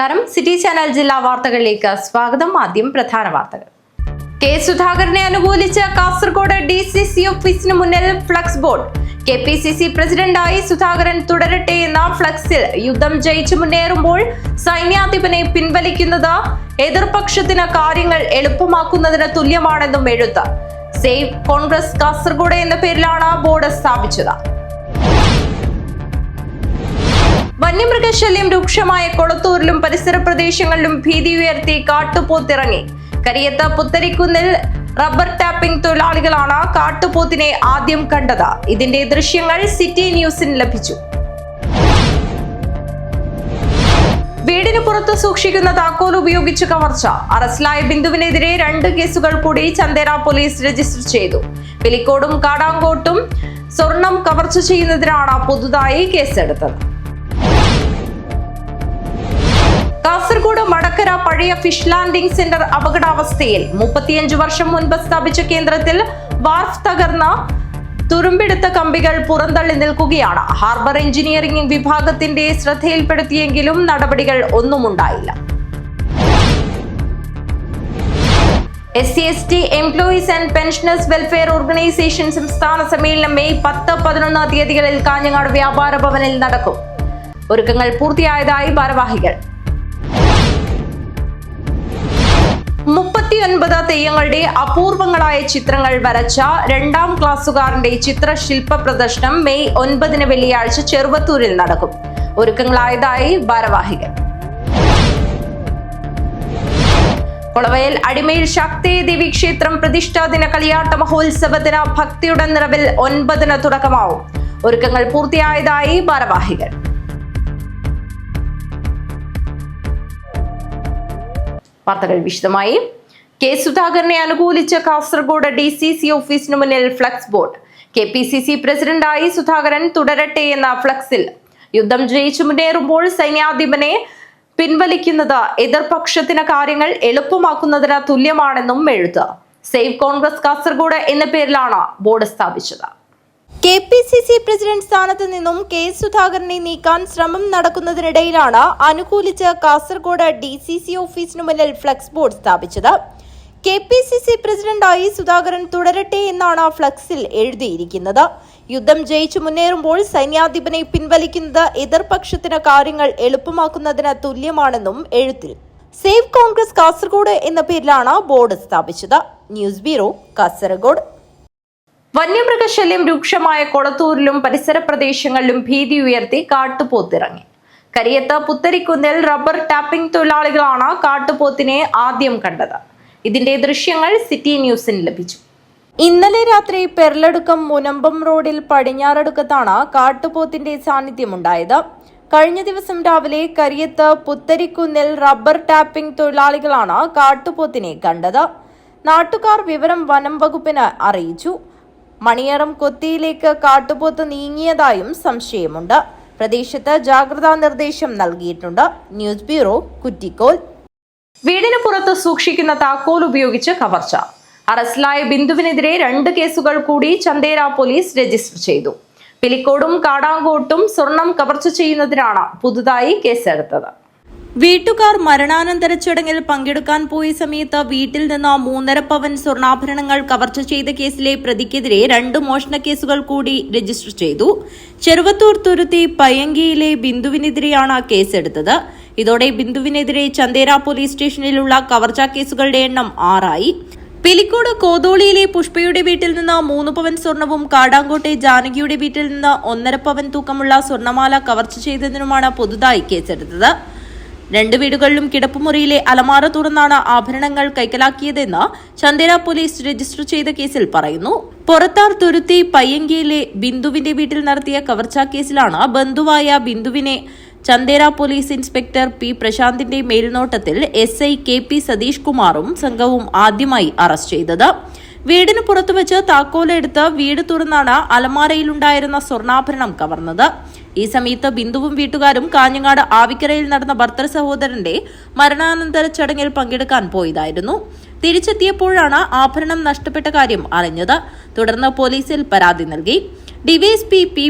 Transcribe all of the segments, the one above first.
നമസ്കാരം. City channel ജില്ലാ വാർത്തകളിലേക്ക് സ്വാഗതം. ആദ്യം പ്രധാന വാർത്തകൾ. കെ സുധാകരനെ അനുകൂലിച്ച് കാസർഗോഡ് DCC ഓഫീസിന് മുന്നിൽ ഫ്ലക്സ് ബോർഡ്. KPCC പ്രസിഡന്റായി സുധാകരൻ തുടരട്ടെ എന്ന ഫ്ലക്സിൽ യുദ്ധം ജയിച്ചു മുന്നേറുമ്പോൾ സൈന്യാധിപനെ പിൻവലിക്കുന്നത് എതിർപക്ഷത്തിന് കാര്യങ്ങൾ എളുപ്പമാക്കുന്നതിന് തുല്യമാണെന്നും എഴുത്ത്. സേവ് കോൺഗ്രസ് കാസർഗോഡ് എന്ന പേരിലാണ് ബോർഡ് സ്ഥാപിച്ചത്. വന്യമൃഗശല്യം രൂക്ഷമായ കൊളത്തൂരിലും പരിസര പ്രദേശങ്ങളിലും ഭീതി ഉയർത്തി കാട്ടുപോത്തിറങ്ങി. കരിയത്ത് പുത്തരിക്കുന്നിൽ റബ്ബർ ടാപ്പിംഗ് തൊഴിലാളികളാണ് കാട്ടുപോത്തിനെ ആദ്യം കണ്ടത്. ഇതിന്റെ ദൃശ്യങ്ങൾ സിറ്റി ന്യൂസിന് ലഭിച്ചു. വീടിന് പുറത്ത് സൂക്ഷിക്കുന്ന താക്കോൽ ഉപയോഗിച്ച് കവർച്ച. അറസ്റ്റിലായ ബിന്ദുവിനെതിരെ 2 കേസുകൾ കൂടി ചന്ദേര പോലീസ് രജിസ്റ്റർ ചെയ്തു. പിലിക്കോടും കാടാങ്കോട്ടും സ്വർണം കവർച്ച ചെയ്യുന്നതിനാണ് പുതുതായി കേസെടുത്തത്. കാസർഗോഡ് മടക്കര പഴയ ഫിഷ് ലാൻഡിംഗ് സെന്റർ അപകടാവസ്ഥയിൽ. 35 വർഷം മുൻപ് സ്ഥാപിച്ച കേന്ദ്രത്തിൽ വാർഫ് തകർന്ന തുരുമ്പെടുത്ത കമ്പികൾ പുറന്തള്ളി നിൽക്കുകയാണ്. ഹാർബർ എഞ്ചിനീയറിംഗ് വിഭാഗത്തിന്റെ ശ്രദ്ധയിൽപ്പെടുത്തിയെങ്കിലും നടപടികൾ ഒന്നുമുണ്ടായില്ല. SC/ST employees and pensioners welfare organisation സംസ്ഥാന സമ്മേളനം മെയ് 10-11 തീയതികളിൽ കാഞ്ഞങ്ങാട് വ്യാപാര ഭവനിൽ നടക്കും. ഒരുക്കങ്ങൾ പൂർത്തിയായതായി ഭാരവാഹികൾ. 39 തെയ്യങ്ങളുടെ അപൂർവങ്ങളായ ചിത്രങ്ങൾ വരച്ച 2ാം ക്ലാസ്സുകാരന്റെ ചിത്രശില്പ പ്രദർശനം മെയ് 9 വെള്ളിയാഴ്ച ചെറുവത്തൂരിൽ നടക്കും. ഒരുക്കങ്ങളായതായി ഭാരവാഹികൾ. കൊളവയൽ അടിമയിൽ ശക്തി ദേവി ക്ഷേത്രം പ്രതിഷ്ഠാദിന കളിയാട്ട മഹോത്സവത്തിന് ഭക്തിയുടെ നിറവിൽ 9 തുടക്കമാവും. ഒരുക്കങ്ങൾ പൂർത്തിയായതായി ഭാരവാഹികൾ. വാർത്തകൾ വിശദമായി. കെ സുധാകരനെ അനുകൂലിച്ച് കാസർഗോഡ് DCC ഓഫീസിന് മുന്നിൽ ഫ്ലക്സ് ബോർഡ്. KPCC പ്രസിഡന്റായി സുധാകരൻ തുടരട്ടെ എന്ന ഫ്ലക്സിൽ യുദ്ധം ജയിച്ചു മുന്നേറുമ്പോൾ സൈന്യാധിപനെ പിൻവലിക്കുന്നത് എതിർപക്ഷത്തിന് കാര്യങ്ങൾ എളുപ്പമാക്കുന്നതിന് തുല്യമാണെന്നും എഴുത്ത്. സേവ് കോൺഗ്രസ് കാസർഗോഡ് എന്ന പേരിലാണ് ബോർഡ് സ്ഥാപിച്ചത്. KPCC പ്രസിഡന്റ് സ്ഥാനത്ത് നിന്നും കെ സുധാകരനെ നീക്കാൻ ശ്രമം നടക്കുന്നതിനിടയിലാണ് അനുകൂലിച്ച് കാസർഗോഡ് DCC ഓഫീസിനു മുന്നിൽ ഫ്ലക്സ് ബോർഡ് സ്ഥാപിച്ചത്. KPCC പ്രസിഡന്റായി സുധാകരൻ തുടരട്ടെ എന്നാണ് ഫ്ലക്സിൽ എഴുതിയിരിക്കുന്നത്. യുദ്ധം ജയിച്ചു മുന്നേറുമ്പോൾ സൈന്യാധിപനെ പിൻവലിക്കുന്നത് എതിർപക്ഷത്തിന് കാര്യങ്ങൾ എളുപ്പമാക്കുന്നതിന് തുല്യമാണെന്നും എഴുത്തിൽ. സേവ് കോൺഗ്രസ് കാസർഗോഡ് എന്ന പേരിലാണ് ബോർഡ് സ്ഥാപിച്ചത്. News bureau, Kasaragod. വന്യമൃഗശല്യം രൂക്ഷമായ കൊളത്തൂരിലും പരിസര പ്രദേശങ്ങളിലും ഭീതി ഉയർത്തി കാട്ടുപോത്തിറങ്ങി. കരിയത്ത് പുത്തരിക്കുന്നിൽ റബ്ബർ ടാപ്പിംഗ് തൊഴിലാളികളാണ് കാട്ടുപോത്തിനെ ആദ്യം കണ്ടത്. ഇതിന്റെ ദൃശ്യങ്ങൾ സിറ്റി ന്യൂസിന് ലഭിച്ചു. ഇന്നലെ രാത്രി പെർലടുക്കം മുനമ്പം റോഡിൽ പടിഞ്ഞാറടുക്കത്താണ് കാട്ടുപോത്തിന്റെ സാന്നിധ്യമുണ്ടായത്. കഴിഞ്ഞ ദിവസം രാവിലെ കരിയത്ത് പുത്തരിക്കുന്നിൽ റബ്ബർ ടാപ്പിംഗ് തൊഴിലാളികളാണ് കാട്ടുപോത്തിനെ കണ്ടത്. നാട്ടുകാർ വിവരം വനം വകുപ്പിന് അറിയിച്ചു. മണിയറം കൊത്തിയിലേക്ക് കാട്ടുപോത്ത് നീങ്ങിയതായും സംശയമുണ്ട്. പ്രദേശത്ത് ജാഗ്രതാ നിർദ്ദേശം നൽകിയിട്ടുണ്ട്. News bureau, Kuttikol. വീടിന് പുറത്ത് സൂക്ഷിക്കുന്ന താക്കോൽ ഉപയോഗിച്ച് കവർച്ച. അറസ്റ്റിലായ ബിന്ദുവിനെതിരെ 2 കേസുകൾ കൂടി ചന്ദേര പോലീസ് രജിസ്റ്റർ ചെയ്തു. പിലിക്കോടും കാടാങ്കോട്ടും സ്വർണം കവർച്ച ചെയ്യുന്നതിനാണ് പുതുതായി കേസെടുത്തത്. വീട്ടുകാർ മരണാനന്തര ചടങ്ങിൽ പങ്കെടുക്കാൻ പോയ സമയത്ത് വീട്ടിൽ നിന്ന് 3.5 പവൻ സ്വർണ്ണാഭരണങ്ങൾ കവർച്ച ചെയ്ത കേസിലെ പ്രതിക്കെതിരെ 2 മോഷണ കേസുകൾ കൂടി രജിസ്റ്റർ ചെയ്തു. ചെറുവത്തൂർ തുരുത്തി പയ്യങ്കിയിലെ ബിന്ദുവിനെതിരെയാണ് കേസെടുത്തത്. ഇതോടെ ബിന്ദുവിനെതിരെ ചന്ദേര പോലീസ് സ്റ്റേഷനിലുള്ള കവർച്ചാ കേസുകളുടെ എണ്ണം 6 ആയി. പിലിക്കോട് കോതോളിയിലെ പുഷ്പയുടെ വീട്ടിൽ നിന്ന് 3 പവൻ സ്വർണവും കാടാങ്കോട്ടെ ജാനകിയുടെ വീട്ടിൽ നിന്ന് 1.5 പവൻ തൂക്കമുള്ള സ്വർണമാല കവർച്ച ചെയ്തതിനുമാണ് പുതുതായി കേസെടുത്തത്. 2 വീടുകളിലും കിടപ്പുമുറിയിലെ അലമാര തുറന്നാണ് ആഭരണങ്ങൾ കൈക്കലാക്കിയതെന്ന് ചന്ദേര പോലീസ് രജിസ്റ്റർ ചെയ്ത കേസിൽ പറയുന്നു. പുറത്താർ തുരുത്തി പയ്യങ്കിയിലെ ബിന്ദുവിന്റെ വീട്ടിൽ നടത്തിയ കവർച്ചാ കേസിലാണ് ബന്ധുവായ ബിന്ദുവിനെ ചന്ദേര പോലീസ് ഇൻസ്പെക്ടർ P പ്രശാന്തിന്റെ മേൽനോട്ടത്തിൽ SI KP സതീഷ് കുമാറും സംഘവും ആദ്യമായി അറസ്റ്റ് ചെയ്തത്. വീടിന് പുറത്തുവച്ച് താക്കോലെടുത്ത് വീട് തുറന്നാണ് അലമാരയിലുണ്ടായിരുന്ന സ്വർണ്ണാഭരണം കവർന്നത്. ഈ സമയത്ത് ബിന്ദുവും വീട്ടുകാരും കാഞ്ഞങ്ങാട് ആവിക്കരയിൽ നടന്ന ഭർത്തൃ സഹോദരന്റെ മരണാനന്തര ചടങ്ങിൽ പങ്കെടുക്കാൻ പോയതായിരുന്നു. തിരിച്ചെത്തിയപ്പോഴാണ് ആഭരണം നഷ്ടപ്പെട്ട കാര്യം അറിഞ്ഞത്. തുടർന്ന് പോലീസിൽ പരാതി നൽകി. DVSP P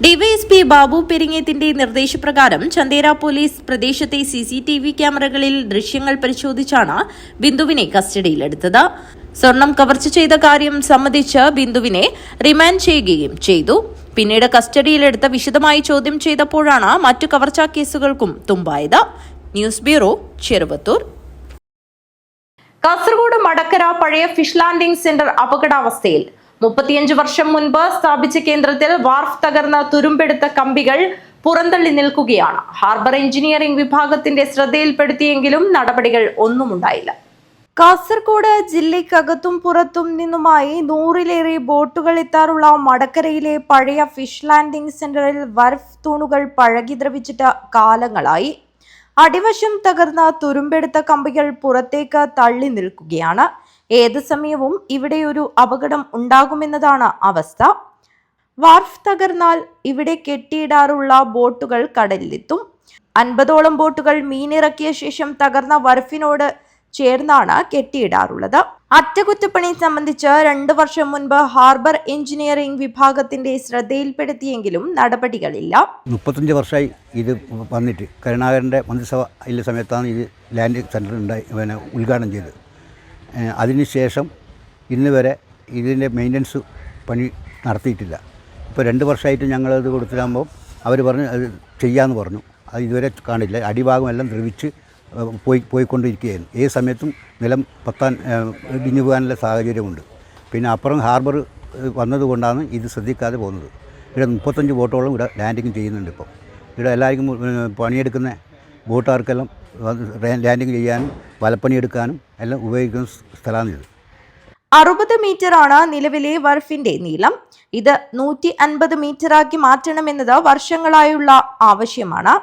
ഡിവൈഎസ്പി ബാബു പെരിങ്ങേത്തിന്റെ നിർദ്ദേശപ്രകാരം ചന്തേര പോലീസ് പ്രദേശത്തെ CCTV ക്യാമറകളിൽ ദൃശ്യങ്ങൾ പരിശോധിച്ചാണ് ബിന്ദുവിനെ കസ്റ്റഡിയിലെടുത്തത്. സ്വർണം കവർച്ച ചെയ്ത കാര്യം സംബന്ധിച്ച് ബിന്ദുവിനെ റിമാൻഡ് ചെയ്യുകയും ചെയ്തു. പിന്നീട് കസ്റ്റഡിയിലെടുത്ത് വിശദമായി ചോദ്യം ചെയ്തപ്പോഴാണ് മറ്റു കവർച്ചാ കേസുകൾക്കും തുമ്പായത്. News bureau, Cheruvathur. കാസർഗോഡ് മടക്കര പഴയ ഫിഷ് ലാൻഡിംഗ് സെന്റർ അപകടാവസ്ഥയിൽ. 35 വർഷം മുൻപ് സ്ഥാപിച്ച കേന്ദ്രത്തിൽ വാർഫ് തകർന്ന തുരുമ്പെടുത്ത കമ്പികൾ പുറന്തള്ളി നിൽക്കുകയാണ്. ഹാർബർ എഞ്ചിനീയറിംഗ് വിഭാഗത്തിന്റെ ശ്രദ്ധയിൽപ്പെടുത്തിയെങ്കിലും നടപടികൾ ഒന്നുമുണ്ടായില്ല. കാസർഗോഡ് ജില്ലയ്ക്കകത്തും പുറത്തും നിന്നുമായി 100-ലേറെ ബോട്ടുകൾ എത്താറുള്ള മടക്കരയിലെ പഴയ ഫിഷ് ലാൻഡിംഗ് സെന്ററിൽ വർഫ് തൂണുകൾ പഴകി ദ്രവിച്ചിട്ട് കാലങ്ങളായി. അടിവശം തകർന്ന തുരുമ്പെടുത്ത കമ്പികൾ പുറത്തേക്ക് തള്ളി നിൽക്കുകയാണ്. ഏത് സമയവും ഇവിടെ ഒരു അപകടം ഉണ്ടാകുമെന്നതാണ് അവസ്ഥ. വാർഫ് തകർന്നാൽ ഇവിടെ കെട്ടിയിടാറുള്ള ബോട്ടുകൾ കടലിലെത്തും. 50ഓളം ബോട്ടുകൾ മീനിറക്കിയ ശേഷം തകർന്ന വർഫിനോട് ചേർന്നാണ് കെട്ടിയിടാറുള്ളത്. അറ്റകുറ്റപ്പണി സംബന്ധിച്ച് 2 വർഷം മുൻപ് ഹാർബർ എഞ്ചിനീയറിംഗ് വിഭാഗത്തിന്റെ ശ്രദ്ധയിൽപ്പെടുത്തിയെങ്കിലും നടപടികളില്ല. 35 വർഷമായി ഇത് വന്നിട്ട്. കരുണാകരൻ്റെ മന്ത്രിസഭ ഇല്ല സമയത്താണ് ഇത് ലാൻഡിംഗ് സെൻറ്റർ ഉദ്ഘാടനം ചെയ്തത്. അതിനുശേഷം ഇന്ന് വരെ ഇതിൻ്റെ മെയിൻ്റനൻസ് പണി നടത്തിയിട്ടില്ല. ഇപ്പോൾ 2 വർഷമായിട്ട് ഞങ്ങളത് കൊടുത്തിട്ടാകുമ്പോൾ അവർ പറഞ്ഞു അത് ചെയ്യാമെന്ന് പറഞ്ഞു. അത് ഇതുവരെ കാണില്ല. അടിഭാഗമെല്ലാം ദ്രവിച്ച് പോയിക്കൊണ്ടിരിക്കുകയായിരുന്നു. ഏത് സമയത്തും നിലം പത്താൻ ഇടിഞ്ഞു പോകാനുള്ള സാഹചര്യമുണ്ട്. പിന്നെ അപ്പുറം ഹാർബർ വന്നതുകൊണ്ടാണ് ഇത് ശ്രദ്ധിക്കാതെ പോകുന്നത്. ഇവിടെ 35 ബോട്ടോളം ഇവിടെ ലാൻഡിങ് ചെയ്യുന്നുണ്ട്. ഇപ്പോൾ ഇവിടെ എല്ലാവർക്കും പണിയെടുക്കുന്ന ബോട്ടുകാർക്കെല്ലാം ലാൻഡിങ് ചെയ്യാനും വലപ്പണിയെടുക്കാനും എല്ലാം ഉപയോഗിക്കുന്ന സ്ഥലമാണിത്. 60 മീറ്ററാണ് നിലവിലെ വർഫിന്റെ നീളം. ഇത് 150 മീറ്ററാക്കി മാറ്റണമെന്നത് വർഷങ്ങളായുള്ള ആവശ്യമാണ്.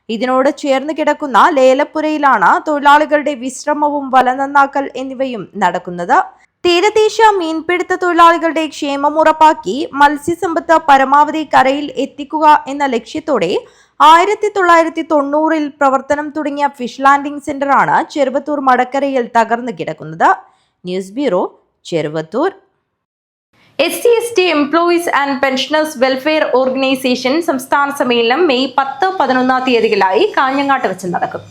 ഇതിനോട് ചേർന്ന് കിടക്കുന്ന ലേലപ്പുരയിലാണ് തൊഴിലാളികളുടെ വിശ്രമവും വല നന്നാക്കൽ എന്നിവയും നടക്കുന്നത്. തീരദേശ മീൻപിടുത്ത തൊഴിലാളികളുടെ ക്ഷേമം ഉറപ്പാക്കി മത്സ്യസമ്പത്ത് പരമാവധി കരയിൽ എത്തിക്കുക എന്ന ലക്ഷ്യത്തോടെ 1990-ൽ പ്രവർത്തനം തുടങ്ങിയ ഫിഷ് ലാൻഡിംഗ് സെന്ററാണ് ചെറുവത്തൂർ മടക്കരയിൽ തകർന്നു കിടക്കുന്നത്. News bureau, Cheruvathur. SC/ST employees and pensioners welfare organisation സംസ്ഥാന സമ്മേളനം മെയ് 10-11 തീയതികളായി കാഞ്ഞങ്ങാട്ട് വെച്ച് നടക്കും.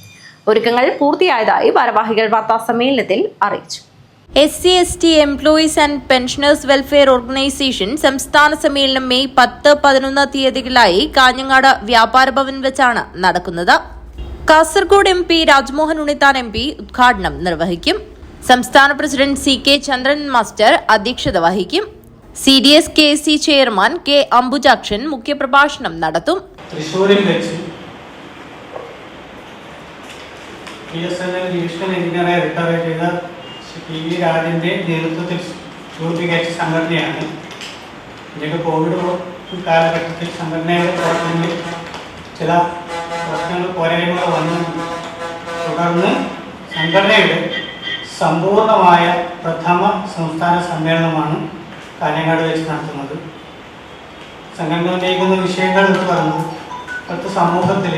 ഒരുക്കങ്ങൾ പൂർത്തിയായതായി ഭാരവാഹികൾ വാർത്താ സമ്മേളനത്തിൽ അറിയിച്ചു. SC/ST employees and pensioners welfare organisation സംസ്ഥാന സമ്മേളനം മെയ് 10-11 തീയതികളായി കാഞ്ഞങ്ങാട് വ്യാപാര ഭവൻ വെച്ചാണ് നടക്കുന്നത്. കാസർഗോഡ് MP രാജ്മോഹൻ ഉണ്ണിത്താൻ MP ഉദ്ഘാടനം നിർവഹിക്കും. സംസ്ഥാന പ്രസിഡന്റ് CK ചന്ദ്രൻ മാസ്റ്റർ അധ്യക്ഷത വഹിക്കും. CDS KC chairman K Ambujakshan മുഖ്യപ്രഭാഷണം നടത്തും. തൃശ്ശൂരിൽ വെച്ച് BSNL ഡിവിഷണൽ എഞ്ചിനീയറായി റിട്ടയർ ചെയ്ത PV രാജന്റെ നേതൃത്വത്തിൽ രൂപീകരിച്ച സംഘടനയാണ്. ഇതിന്റെ കോവിഡ് കാലഘട്ടത്തിൽ സംഘടനയുടെ പ്രവർത്തനങ്ങളിൽ ചില പ്രശ്നങ്ങൾ പോരായ്മകൾ വന്നു. തുടർന്ന് സംഘടനയുടെ സമ്പൂർണമായ പ്രഥമ സംസ്ഥാന സമ്മേളനമാണ് കാഞ്ഞങ്ങാട് വെച്ച് നടത്തുന്നത്. സംഘടന ഉന്നയിക്കുന്ന വിഷയങ്ങൾ എന്ന് പറയുന്നത് ഇപ്പോഴത്തെ സമൂഹത്തിൽ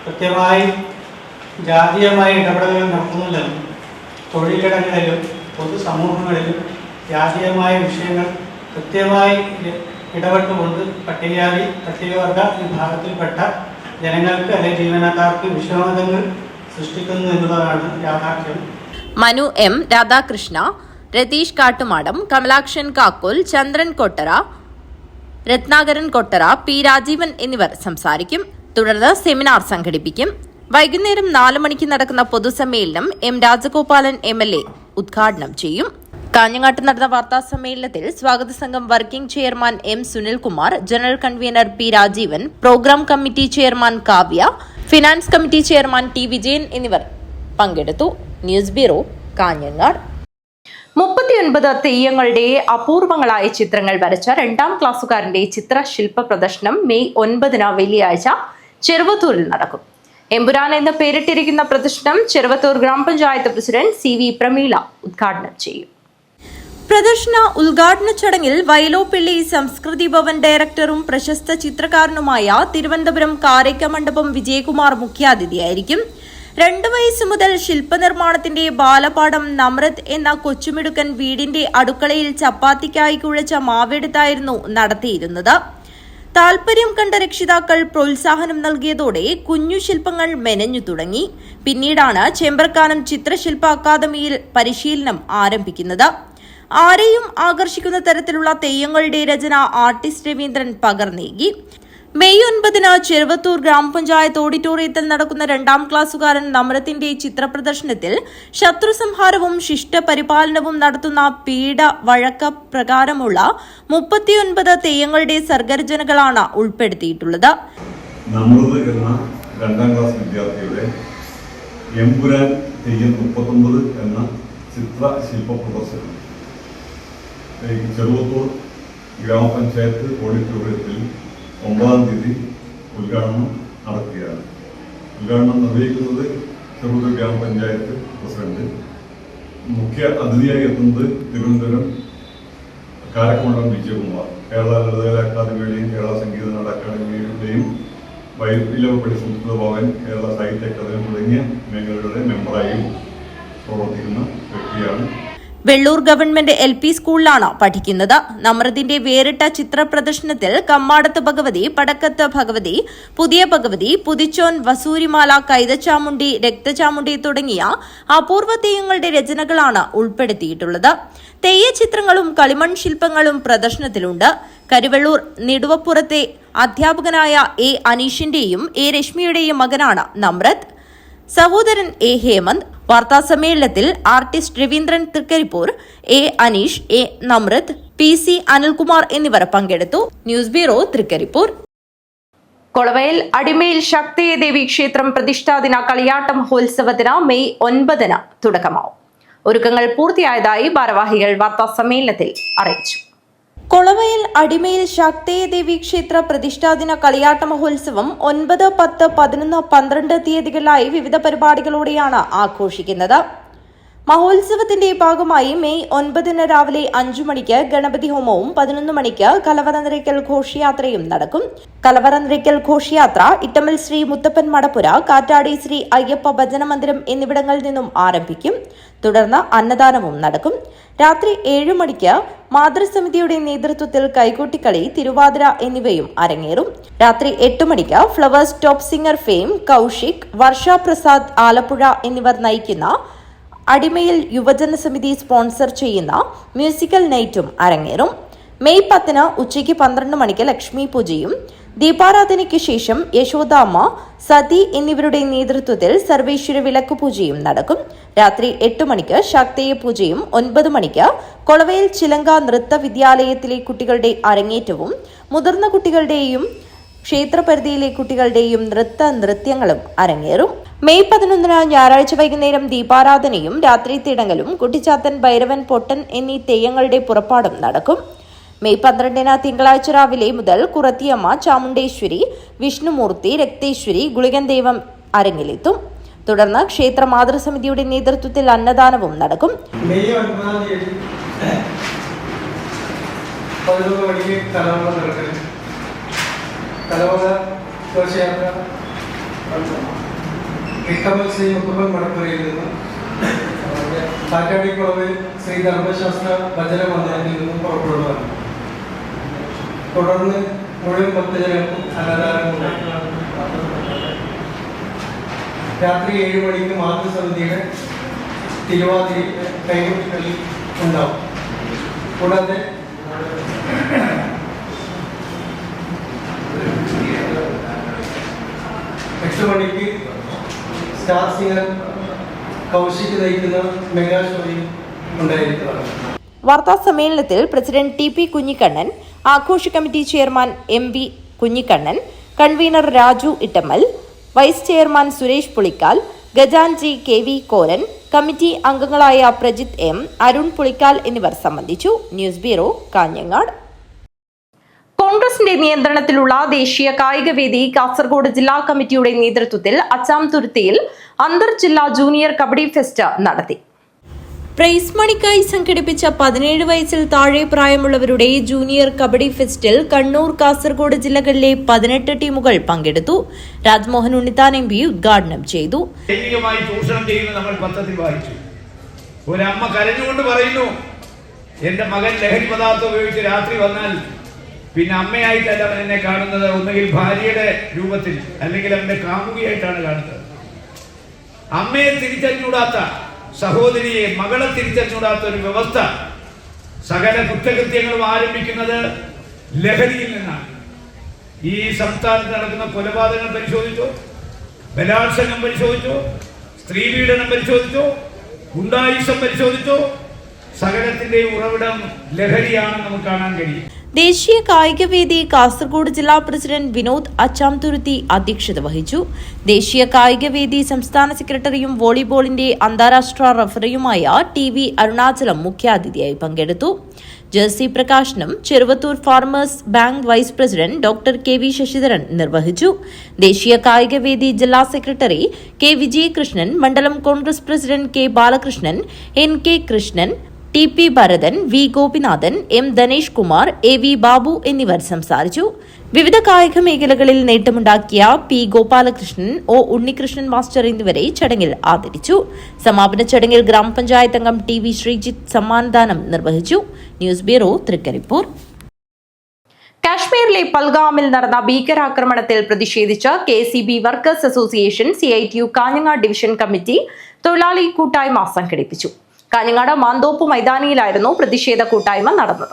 കൃത്യമായി ജാതീയമായ ഇടപെടലുകൾ നടത്തുന്നില്ലെന്നും തൊഴിലിടങ്ങളിലും പൊതുസമൂഹങ്ങളിലും ജാതീയമായ വിഷയങ്ങൾ കൃത്യമായി ഇടപെട്ടുകൊണ്ട് പട്ടികവർഗ വിഭാഗത്തിൽപ്പെട്ട ജനങ്ങൾക്ക് അല്ലെങ്കിൽ ജീവനക്കാർക്ക് വിഷമതകൾ സൃഷ്ടിക്കുന്നു എന്നുള്ളതാണ് യാഥാർത്ഥ്യം. മനു M, രാധാകൃഷ്ണ, രതീഷ് കാട്ടുമാടം, കമലാക്ഷൻ കാക്കോൽ, ചന്ദ്രൻ കൊട്ടറ, രത്നാകരൻ കൊട്ടറ, P രാജീവൻ എന്നിവർ സംസാരിക്കും. തുടർന്ന് സെമിനാർ സംഘടിപ്പിക്കും. വൈകുന്നേരം 4 മണിക്ക് നടക്കുന്ന പൊതുസമ്മേളനം M രാജഗോപാലൻ MLA ഉദ്ഘാടനം ചെയ്യും. കാഞ്ഞങ്ങാട്ട് നടന്ന വാർത്താ സമ്മേളനത്തിൽ സ്വാഗത സംഘം working chairman M Sunilkumar, general convener P Rajeevan, programme committee chairman Kavya, finance committee chairman T Vijayan എന്നിവർ പങ്കെടുത്തു. News bureau, Kanhangad. 39 തെയ്യങ്ങളുടെ അപൂർവങ്ങളായ ചിത്രങ്ങൾ വരച്ച 2ാം ക്ലാസ്സുകാരന്റെ ചിത്രശില്പ പ്രദർശനം മെയ് 9 വെള്ളിയാഴ്ച ചെറുവത്തൂരിൽ നടക്കും. എമ്പുരാൻ എന്ന് പേരിട്ടിരിക്കുന്ന പ്രദർശനം ചെറുവത്തൂർ ഗ്രാമപഞ്ചായത്ത് പ്രസിഡന്റ് CV പ്രമീള ഉദ്ഘാടനം ചെയ്യും. പ്രദർശന ഉദ്ഘാടന ചടങ്ങിൽ വയലോപ്പിള്ളി സംസ്കൃതി ഭവൻ ഡയറക്ടറും പ്രശസ്ത ചിത്രകാരനുമായ തിരുവനന്തപുരം കാരയ്ക്കമണ്ഡപം വിജയകുമാർ മുഖ്യാതിഥിയായിരിക്കും. 2 വയസ്സ് മുതൽ ശില്പനിർമ്മാണത്തിന്റെ ബാലപാഠം നമ്രത് എന്ന കൊച്ചുമിടുക്കൻ വീടിന്റെ അടുക്കളയിൽ ചപ്പാത്തിക്കായി കുഴച്ച മാവെടുത്തായിരുന്നു നടത്തിയിരുന്നത്. താൽപര്യം കണ്ട രക്ഷിതാക്കൾ പ്രോത്സാഹനം നൽകിയതോടെ കുഞ്ഞു ശില്പങ്ങൾ മെനഞ്ഞു തുടങ്ങി. പിന്നീടാണ് ചേമ്പർക്കാനം ചിത്രശില്പ അക്കാദമിയിൽ പരിശീലനം ആരംഭിക്കുന്നത്. ആരെയും ആകർഷിക്കുന്ന തരത്തിലുള്ള തെയ്യങ്ങളുടെ രചന ആർട്ടിസ്റ്റ് രവീന്ദ്രൻ പകർന്നേകി. മെയ് 9 ചെറുവത്തൂർ ഗ്രാമപഞ്ചായത്ത് ഓഡിറ്റോറിയത്തിൽ നടക്കുന്ന 2ാം ക്ലാസ്സുകാരൻ നമ്രത്തിന്റെ ചിത്രപ്രദർശനത്തിൽ ശത്രുസംഹാരവും ശിഷ്ടപരിപാലനവും നടത്തുന്ന പീഡ വഴക്ക പ്രകാരമുള്ള 39 തെയ്യങ്ങളുടെ സർഗരചനകളാണ് ഉൾപ്പെടുത്തിയിട്ടുള്ളത്. നമ്രത് എന്ന 2ാം ക്ലാസ് വിദ്യാർത്ഥിയുടെ എമ്പുരാൻ തെയ്യം 39 എന്ന ചിത്രശില്പ പ്രദർശനം ചെറുവത്തൂർ ഗ്രാമപഞ്ചായത്ത് ഓഡിറ്റോറിയത്തിൽ 9-ാം തീയതി ഉദ്ഘാടനം നടക്കുകയാണ്. ഉദ്ഘാടനം നിർവഹിക്കുന്നത് ചെറുവത്തൂർ ഗ്രാമപഞ്ചായത്ത് പ്രസിഡന്റ്. മുഖ്യ അതിഥിയായി എത്തുന്നത് തിരുവനന്തപുരം കാരക്കോണ്ടം വിജയകുമാർ, കേരള ലളിതകലാ അക്കാദമിയുടെയും കേരള സംഗീത നാടക അക്കാദമിയുടെയും വൈദ്യുതി സംസ്കൃത ഭവൻ, കേരള സാഹിത്യ അക്കാദമി തുടങ്ങിയ മേഖലകളുടെ മെമ്പറായും പ്രവർത്തിക്കുന്ന വ്യക്തിയാണ്. വെള്ളൂർ ഗവൺമെന്റ് LP സ്കൂളിലാണ് പഠിക്കുന്നത്. നമ്രതിന്റെ വേറിട്ട ചിത്ര പ്രദർശനത്തിൽ കമ്മാടത്ത് ഭഗവതി, പടക്കത്ത് ഭഗവതി, പുതിയ ഭഗവതി, പുതിച്ചോൻ, വസൂരിമാല, കൈതച്ചാമുണ്ടി, രക്തചാമുണ്ടി തുടങ്ങിയ അപൂർവ തെയ്യങ്ങളുടെ രചനകളാണ് ഉൾപ്പെടുത്തിയിട്ടുള്ളത്. തെയ്യചിത്രങ്ങളും കളിമൺ ശില്പങ്ങളും പ്രദർശനത്തിലുണ്ട്. കരുവള്ളൂർ നെടുവപ്പുറത്തെ അധ്യാപകനായ A. അനീഷിന്റെയും A. രശ്മിയുടെയും മകനാണ് നമ്രത്. സഹോദരൻ A. ഹേമന്ത്. വാർത്താസമ്മേളനത്തിൽ artist Raveendran Trikaripur, A. Aneesh, A. Namrath, PC Anilkumar എന്നിവർ പങ്കെടുത്തു. News bureau, Trikaripur. കൊളവയിൽ അടിമയിൽ ശക്തിയെ ദേവി ക്ഷേത്രം പ്രതിഷ്ഠാദിന കളിയാട്ട മഹോത്സവത്തിന് മെയ് 9 തുടക്കമാവും. ഒരുക്കങ്ങൾ പൂർത്തിയായതായി ഭാരവാഹികൾ വാർത്താസമ്മേളനത്തിൽ അറിയിച്ചു. കൊളവയിൽ അടിമയിൽ ശക്തിയെ ദേവി ക്ഷേത്ര പ്രതിഷ്ഠാദിന കളിയാട്ട മഹോത്സവം 9, 10, 11, 12 തീയതികളിലായി വിവിധ പരിപാടികളോടെയാണ് ആഘോഷിക്കുന്നത്. മഹോത്സവത്തിന്റെ ഭാഗമായി മെയ് 9 രാവിലെ 5 മണിക്ക് ഗണപതി ഹോമവും 11 മണിക്ക് കലവറ നിറയ്ക്കൽ ഘോഷയാത്രയും നടക്കും. കലവറ നിറയ്ക്കൽ ഘോഷയാത്ര ഇട്ടമൽ ശ്രീ മുത്തപ്പൻ മടപ്പുര, കാറ്റാടി ശ്രീ അയ്യപ്പ ഭജന മന്ദിരം എന്നിവിടങ്ങളിൽ നിന്നും ആരംഭിക്കും. തുടർന്ന് അന്നദാനവും നടക്കും. രാത്രി 7 മണിക്ക് മാതൃസമിതിയുടെ നേതൃത്വത്തിൽ കൈകൊട്ടിക്കളി, തിരുവാതിര എന്നിവയും അരങ്ങേറും. രാത്രി 8 മണിക്ക് Flowers Top Singer fame, Kaushik, Varsha Prasad Alappuzha എന്നിവർ നയിക്കുന്ന അടിമയിൽ യുവജന സമിതി സ്പോൺസർ ചെയ്യുന്ന മ്യൂസിക്കൽ നൈറ്റും അരങ്ങേറും. മെയ് 10 ഉച്ചയ്ക്ക് 12 മണിക്ക് ലക്ഷ്മി പൂജയും ദീപാരാധനയ്ക്ക് ശേഷം യശോദാമ്മ, സതി എന്നിവരുടെ നേതൃത്വത്തിൽ സർവേശ്വര വിളക്കുപൂജയും നടക്കും. രാത്രി 8 മണിക്ക് ശാക്തേയ പൂജയും 9 മണിക്ക് കൊളവയിൽ ചിലങ്ക നൃത്ത വിദ്യാലയത്തിലെ കുട്ടികളുടെ അരങ്ങേറ്റവും മുതിർന്ന കുട്ടികളുടെയും ക്ഷേത്രപരിധിയിലെ കുട്ടികളുടെയും നൃത്യങ്ങളും അരങ്ങേറും. മെയ് 11 ഞായറാഴ്ച വൈകുന്നേരം ദീപാരാധനയും രാത്രി തിടങ്ങലും കുട്ടിച്ചാത്തൻ, ഭൈരവൻ, പൊട്ടൻ എന്നീ തെയ്യങ്ങളുടെ പുറപ്പാടും നടക്കും. മെയ് 12 തിങ്കളാഴ്ച രാവിലെ മുതൽ കുറത്തിയമ്മ, ചാമുണ്ടേശ്വരി, വിഷ്ണുമൂർത്തി, രക്തേശ്വരി, ഗുളികൻ ദൈവം അരങ്ങിലെത്തും. തുടർന്ന് ക്ഷേത്ര മാതൃസമിതിയുടെ നേതൃത്വത്തിൽ അന്നദാനവും നടക്കും. മെയ് 9 തീയതി 11 മണിക്ക് കലവറ നടക്കൽ, കലവറ ഘോഷയാത്ര ഇട്ടമൽ ശ്രീ മുത്തപ്പൻ മടപ്പുരയിൽ നിന്ന് കാറ്റാടിക്കുളവ് ശ്രീ ധർമ്മശാസ്ത്ര ഭജന മന്ദിരത്തിൽ നിന്നും പുറപ്പെടുന്നതാണ്. തുടർന്ന് മുഴുവൻ ഭക്തജനങ്ങൾക്കും അന്നദാനം. രാത്രി 7 മണിക്ക് മാതൃസമിതിയുടെ തിരുവാതിര കൈകൊട്ടിക്കളി ഉണ്ടാവും. കൂടാതെ 8 മണിക്ക് സ്റ്റാർ സിംഗർ കൗശിക് നയിക്കുന്ന മെഗാ ഷോയും ഉണ്ടായിരിക്കുന്നതാണ്. വാർത്താ സമ്മേളനത്തിൽ പ്രസിഡന്റ് TP കുഞ്ഞിക്കണ്ണൻ, ആഘോഷ committee chairman MV Kunhikannan, convener Raju Ittammal, vice chairman Suresh Pulikkal, ഗജാൻജി KV കോരൻ, കമ്മിറ്റി അംഗങ്ങളായ പ്രജിത് M, അരുൺ പുളിക്കാൽ എന്നിവർ സംബന്ധിച്ചു. News bureau, Kanhangad. കോൺഗ്രസിന്റെ നിയന്ത്രണത്തിലുള്ള ദേശീയ കായികവേദി കാസർഗോഡ് ജില്ലാ കമ്മിറ്റിയുടെ നേതൃത്വത്തിൽ അച്ചാംതുരുത്തിയിൽ അന്തർ ജില്ലാ ജൂനിയർ കബഡി ഫെസ്റ്റ് നടത്തി. പ്രൈസ് മണിക്കായി സംഘടിപ്പിച്ച 17 വയസ്സിൽ താഴെ പ്രായമുള്ളവരുടെ ജൂനിയർ കബഡി ഫെസ്റ്റിൽ കണ്ണൂർ, കാസർഗോഡ് ജില്ലകളിലെ 18 ടീമുകൾ പങ്കെടുത്തു. രാജ്മോഹൻ ഉണ്ണിത്താൻ MP ഉദ്ഘാടനം ചെയ്തു. ചൂഷണം ചെയ്യുന്ന നമ്മൾ പത്രത്തിൽ വായിച്ചു. ഒരമ്മ കരഞ്ഞുകൊണ്ട് പറയുന്നു, എന്റെ മകൻ ലഹരി പദാർത്ഥം ഉപയോഗിച്ച് രാത്രി വന്നാൽ പിന്നെ അമ്മയായിട്ടല്ല അവൻ എന്നെ കാണുന്നത്, ഒന്നുകിൽ ഭാര്യയുടെ രൂപത്തിൽ അല്ലെങ്കിൽ അവന്റെ കാമുകിയായിട്ടാണ് കാണുന്നത്. അമ്മയെ തിരിച്ചറിഞ്ഞൂടാത്ത സഹോദരിയെ, മകളെ തിരിച്ചറിഞ്ഞൂടാത്ത ഒരു വ്യവസ്ഥ. സകല കുറ്റകൃത്യങ്ങളും ആരംഭിക്കുന്നത് ലഹരിയിൽ നിന്നാണ്. ഈ സംസ്ഥാനത്ത് നടക്കുന്ന കൊലപാതകങ്ങൾ പരിശോധിച്ചോ, ബലാത്സംഗം പരിശോധിച്ചോ, സ്ത്രീപീഡനം പരിശോധിച്ചോ, ഗുണ്ടായിസം പരിശോധിച്ചോ, സകലത്തിന്റെയും ഉറവിടം ലഹരിയാണെന്ന് നമുക്ക് കാണാൻ കഴിയും. ദേശീയ കായികവേദി കാസർഗോഡ് ജില്ലാ പ്രസിഡന്റ് വിനോദ് അച്ചാംതുരുത്തി അധ്യക്ഷത വഹിച്ചു. ദേശീയ കായികവേദി സംസ്ഥാന സെക്രട്ടറിയും വോളിബോളിന്റെ അന്താരാഷ്ട്ര റഫറിയുമായ TV അരുണാചലം മുഖ്യാതിഥിയായി പങ്കെടുത്തു. ജേഴ്സി പ്രകാശനം Cheruvathur farmers bank vice president doctor KV Sasidharan നിർവഹിച്ചു. ദേശീയ കായികവേദി ജില്ലാ സെക്രട്ടറി K വിജയകൃഷ്ണൻ, മണ്ഡലം Congress president K Balakrishnan, NK Krishnan, TP Bharathan, V Gopinathan, M Dhanesh Kumar, AV Babu എന്നിവർ സംസാരിച്ചു. വിവിധ കായിക മേഖലകളിൽ നേട്ടമുണ്ടാക്കിയ P Gopalakrishnan, O Unnikrishnan master എന്നിവരെ ചടങ്ങിൽ ആദരിച്ചു. സമാപന ചടങ്ങിൽ ഗ്രാമപഞ്ചായത്ത് അംഗം TV ശ്രീജിത്ത് സമ്മാനദാനം നിർവഹിച്ചു. News bureau Trikaripur. കാശ്മീരിലെ പൽഗാമിൽ നടന്ന ഭീകരാക്രമണത്തിൽ പ്രതിഷേധിച്ച് KCB workers association CITU Kanhangad division committee തൊഴിലാളി കൂട്ടായ്മ സംഘടിപ്പിച്ചു. കാഞ്ഞങ്ങാട് മാന്തോപ്പ് മൈതാനിയിലായിരുന്നു പ്രതിഷേധ കൂട്ടായ്മ നടന്നത്.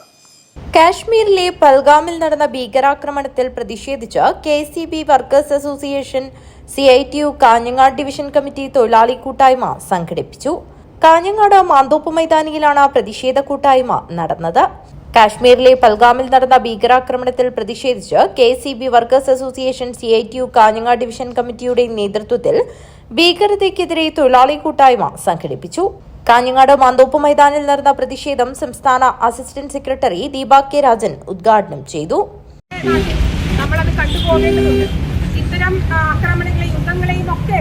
കാശ്മീരിലെ പൽഗാമിൽ നടന്ന ഭീകരാക്രമണത്തിൽ പ്രതിഷേധിച്ച് KCB workers association CITU Kanhangad division committee തൊഴിലാളി കൂട്ടായ്മ സംഘടിപ്പിച്ചു. കാഞ്ഞങ്ങാട് മാന്തോപ്പ് മൈതാനിയിലാണ് പ്രതിഷേധ കൂട്ടായ്മ നടന്നത്. കാശ്മീരിലെ പൽഗാമിൽ നടന്ന ഭീകരാക്രമണത്തിൽ പ്രതിഷേധിച്ച് KCB workers association CITU Kanhangad division കമ്മിറ്റിയുടെ നേതൃത്വത്തിൽ ഭീകരതയ്ക്കെതിരെ തൊഴിലാളി കൂട്ടായ്മ സംഘടിപ്പിച്ചു. കാഞ്ഞങ്ങാട് മാന്തോപ്പ് മൈതാനിൽ നടന്ന പ്രതിഷേധം സംസ്ഥാന assistant secretary Deepa K Rajan ഉദ്ഘാടനം ചെയ്തു. നമ്മളത് കണ്ടുപോകേണ്ടതുണ്ട്. ഇത്തരം ആക്രമണങ്ങളെയും യുദ്ധങ്ങളെയും ഒക്കെ